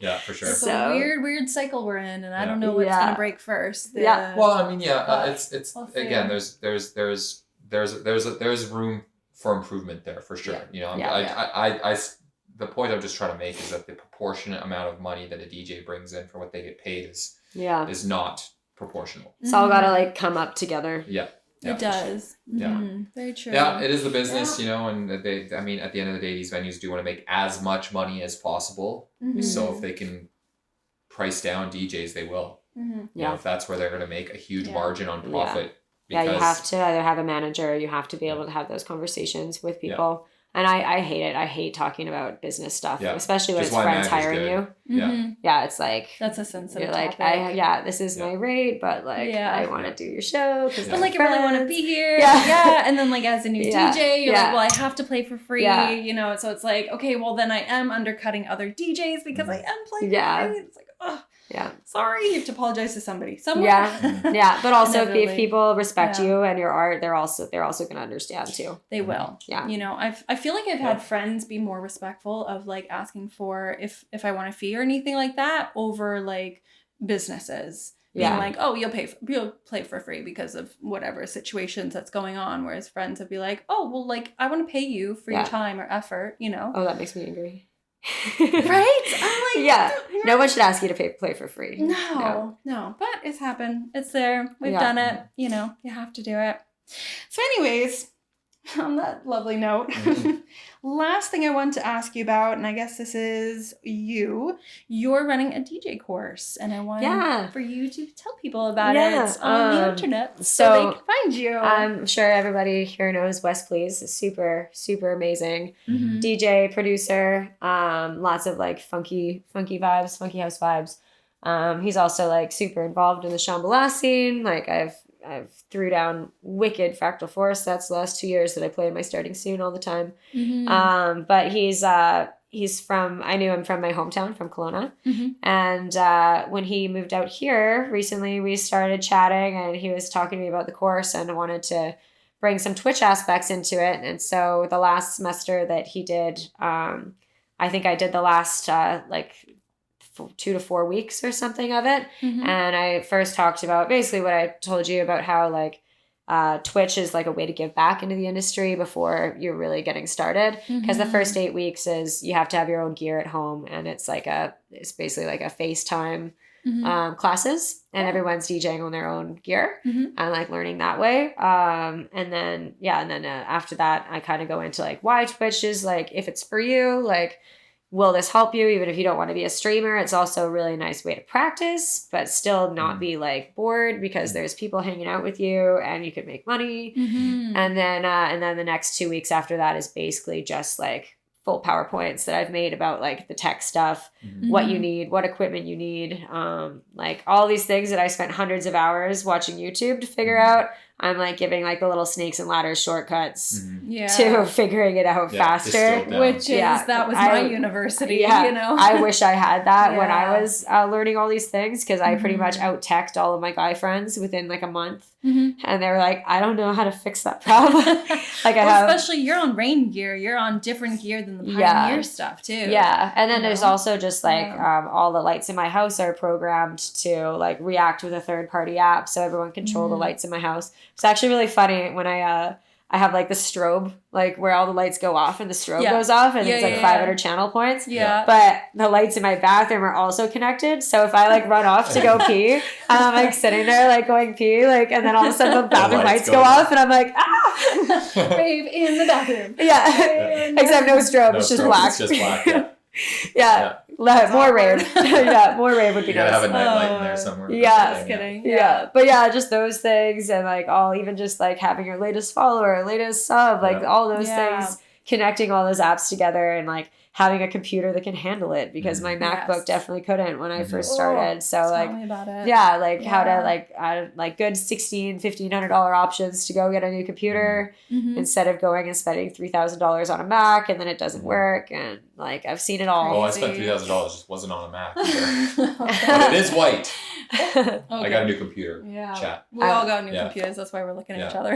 Yeah, for sure. It's a weird cycle we're in, and I don't know what's gonna break first. Well, I mean, it's again, there's room for improvement there for sure. You know, I the point I'm just trying to make is that the proportionate amount of money that a DJ brings in for what they get paid is not proportional. It's all gotta like come up together. It does. Very true. Yeah, it is the business, you know, and at the end of the day, these venues do want to make as much money as possible. So if they can price down DJs, they will. You know, if that's where they're going to make a huge margin on profit. You have to either have a manager, you have to be able to have those conversations with people. And I hate it. I hate talking about business stuff, especially when it's friends hiring you. Yeah, it's like that's a sensitive you're like, topic. this is my rate, but like I want to do your show because but like I really want to be here. And then like as a new DJ, you're like, well, I have to play for free. You know, so it's like, okay, well then I am undercutting other DJs because I am playing for free. It's like, oh. Sorry, you have to apologize to somebody somewhere. But also if people respect you and your art, they're also going to understand too. They will. You know, I feel like I've had friends be more respectful of like asking for if I want a fee or anything like that over like businesses. Being like, oh, you'll play for free because of whatever situations that's going on. Whereas friends would be like, oh, well, like I want to pay you for your time or effort, you know. Oh, that makes me angry. Right? I'm like, no one should ask you to play for free. No, but it's happened. It's there. We've done it. You know, you have to do it. So anyways, on that lovely note, last thing I want to ask you about, and I guess this is you're running a DJ course, and I want for you to tell people about it on the internet so they can find you. I'm sure everybody here knows Wes Please, super, super amazing DJ, producer, lots of like funky vibes, funky house vibes. He's also like super involved in the Shambhala scene. Like I've threw down wicked Fractal Force. That's the last 2 years that I play in my starting soon all the time. But he's from, I knew him from my hometown, from Kelowna. And when he moved out here recently, we started chatting and he was talking to me about the course and wanted to bring some Twitch aspects into it. And so the last semester that he did, I think I did the last 2 to 4 weeks or something of it. And I first talked about basically what I told you about how like Twitch is like a way to give back into the industry before you're really getting started. Because the first 8 weeks is you have to have your own gear at home, and it's basically like a FaceTime classes, and everyone's DJing on their own gear and like learning that way. And then after that I kind of go into like why Twitch is like, if it's for you, like will this help you even if you don't want to be a streamer? It's also a really nice way to practice, but still not be like bored because there's people hanging out with you and you can make money. And then the next 2 weeks after that is basically just like full PowerPoints that I've made about like the tech stuff, what you need, what equipment you need, like all these things that I spent hundreds of hours watching YouTube to figure out. I'm like giving like the little snakes and ladders shortcuts to figuring it out faster. Which is, that was my university, you know? I wish I had that when I was learning all these things, because I pretty much out-teched all of my guy friends within like a month. And they were like, I don't know how to fix that problem. Like especially you're on rain gear. You're on different gear than the Pioneer stuff too. Yeah. And then there's also just like all the lights in my house are programmed to like react with a third-party app, so everyone control the lights in my house. It's actually really funny when I have like the strobe, like where all the lights go off and the strobe goes off, and it's like 500 channel points. But the lights in my bathroom are also connected. So if I like run off to go pee, and I'm like sitting there like going pee, like, and then all of a sudden the bathroom lights go off, and I'm like, rave in the bathroom. Except no strobe. It's just black. It's just black. Yeah. More rave. Yeah, more rave would be you gotta nice. have a nightlight in there somewhere. Yeah. Just kidding. Yeah. But yeah, just those things, and like all, even just like having your latest follower, latest sub, like all those things, connecting all those apps together, and like having a computer that can handle it, because my MacBook definitely couldn't when I first started. So like, tell me about it. Yeah, like how to like add like good $1,500 options to go get a new computer instead of going and spending $3,000 on a Mac and then it doesn't work. And like, I've seen it all. Oh, I spent $3,000, just wasn't on a Mac either. But it is white. Okay. I got a new computer. Yeah. Chat. We all got new computers. That's why we're looking at each other.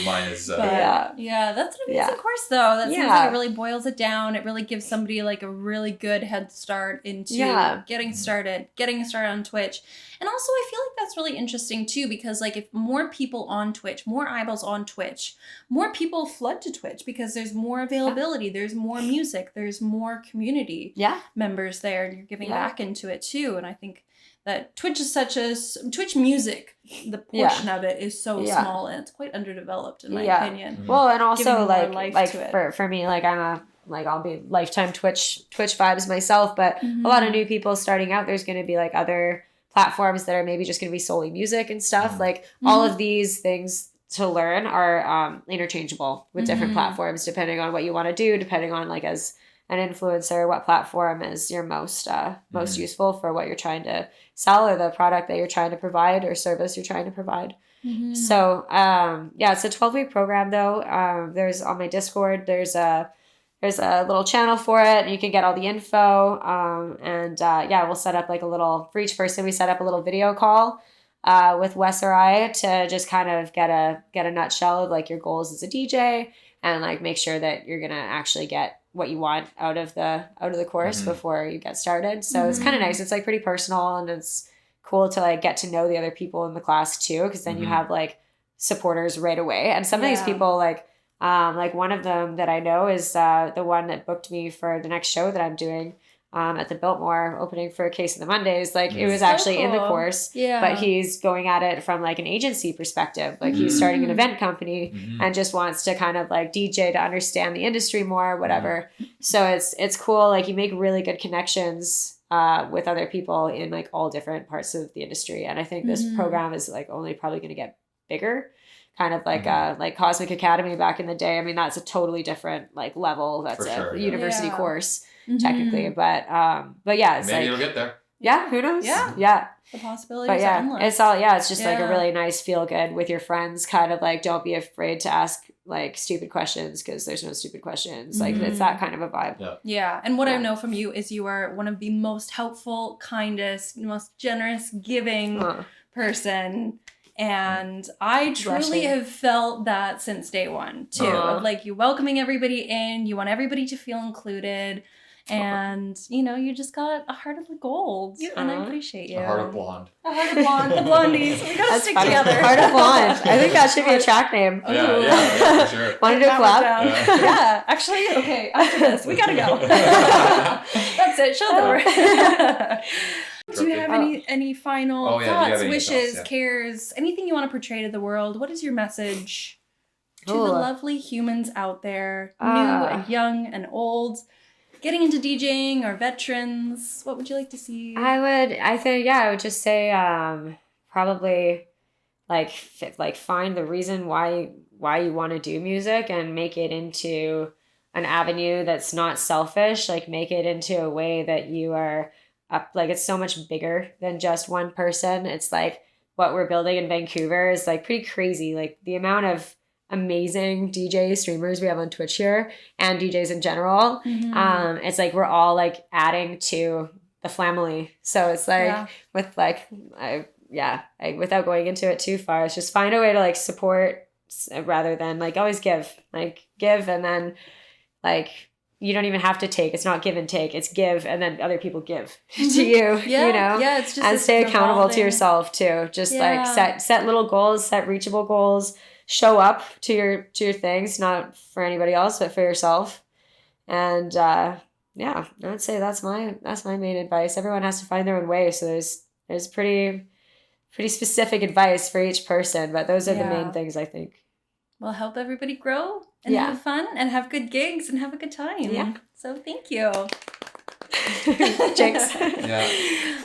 Mine is. Yeah, that's an amazing course, though. That seems like it really boils it down. It really gives somebody like a really good head start into getting started on Twitch. And also, I feel like that's really interesting too, because like if more people on Twitch, more eyeballs on Twitch, more people flood to Twitch because there's more availability, there's more music, there's more community members there, and you're giving back into it too. And I think that Twitch is Twitch music, the portion of it is so small, and it's quite underdeveloped in my opinion. Well, and also like for me, like I'll be lifetime Twitch vibes myself, but a lot of new people starting out, there's going to be like other platforms that are maybe just going to be solely music and stuff. Like all of these things to learn are interchangeable with different platforms, depending on what you want to do, depending on like as an influencer, what platform is your most useful for what you're trying to sell, or the product that you're trying to provide, or service you're trying to provide. So it's a 12-week program though. There's on my Discord, there's a little channel for it, and you can get all the info. We'll set up like for each person, we set up a little video call with Wes or I to just kind of get a nutshell of like your goals as a DJ, and like make sure that you're gonna actually get what you want out of the course before you get started. So it's kind of nice. It's like pretty personal, and it's cool to like get to know the other people in the class too, because then you have like supporters right away. And some of these people like one of them that I know is the one that booked me for the next show that I'm doing at the Biltmore, opening for Case of the Mondays. Like it was actually in the course, but he's going at it from like an agency perspective. Like he's starting an event company and just wants to kind of like DJ to understand the industry more, whatever. So it's cool. Like you make really good connections with other people in like all different parts of the industry. And I think this program is like only probably going to get bigger. Kind of like Cosmic Academy back in the day. I mean, that's a totally different like level. That's a university course technically, but yeah, it's maybe like, it'll get there. Yeah, who knows? Yeah. The possibilities are endless. It's it's just like a really nice feel good with your friends. Kind of like, don't be afraid to ask like stupid questions, because there's no stupid questions. Like it's that kind of a vibe. Yeah. And what I know from you is you are one of the most helpful, kindest, most generous, giving person. And I truly have felt that since day one too, of like you welcoming everybody in, you want everybody to feel included, and you just got a heart of gold, and I appreciate you. A heart of blonde. A heart of blonde. The blondies. We gotta stick together. Heart of blonde. I think that should be a track name. Yeah, for sure. Want to do a collab? Yeah. Actually, okay. After this, we gotta go. That's it. Show's over. Do you have any final thoughts, wishes, cares, anything you want to portray to the world? What is your message to the lovely humans out there, new and young and old, getting into DJing, or veterans? What would you like to see? I would just say probably like find the reason why you want to do music, and make it into an avenue that's not selfish. Like make it into a way that you are up, like it's so much bigger than just one person. It's like what we're building in Vancouver is like pretty crazy. Like the amount of amazing DJ streamers we have on Twitch here, and DJs in general. It's like we're all like adding to the family. So it's like with like without going into it too far, it's just find a way to like support rather than like always give, and then like you don't even have to take. It's not give and take. It's give, and then other people give to you. Yeah, it's just, and stay accountable to yourself too. Just like set little goals, set reachable goals. Show up to your things, not for anybody else, but for yourself. And I'd say that's my main advice. Everyone has to find their own way. So there's pretty specific advice for each person, but those are the main things I think. we'll help everybody grow and have fun and have good gigs and have a good time. Yeah. So thank you. Jinx. Yeah.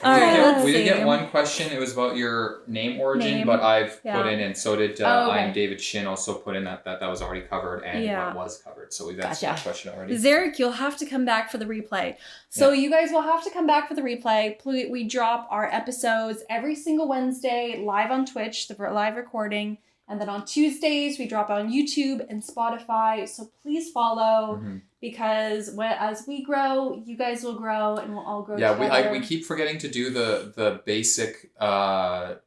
All right, we did get one question. It was about your name origin, but I've put in, and so did I'm David Shin also put in that was already covered and what was covered. So we've answered that question already. Zarek, you'll have to come back for the replay. So you guys will have to come back for the replay. We drop our episodes every single Wednesday live on Twitch, the live recording. And then on Tuesdays, we drop on YouTube and Spotify. So please follow because as we grow, you guys will grow and we'll all grow together. Yeah, we keep forgetting to do the basic content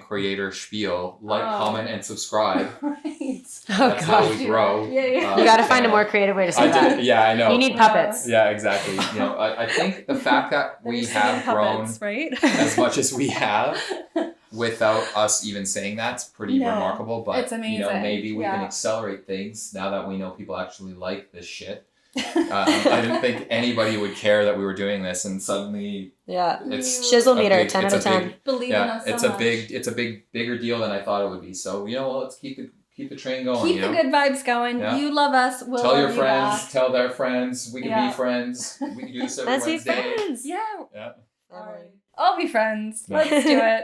creator spiel. Like, comment, and subscribe. Right. That's how we grow. Yeah. You got to find a more creative way to say that. Yeah, I know. You need puppets. Yeah, exactly. You know, I think the fact that we have grown as much as we have without us even saying that's pretty remarkable. But it's amazing. You know, maybe we can accelerate things now that we know people actually like this shit. I didn't think anybody would care that we were doing this, and suddenly it's shizzle meter 10 out of 10. Believe in us so much. It's a bigger deal than I thought it would be. So let's keep the train going. Keep the good vibes going. Yeah. You love us. We'll tell love your friends. Back. Tell their friends. We can be friends. We can do this every Wednesday. Let's be friends. Yeah. Yeah. All right. I'll be friends. Let's do it.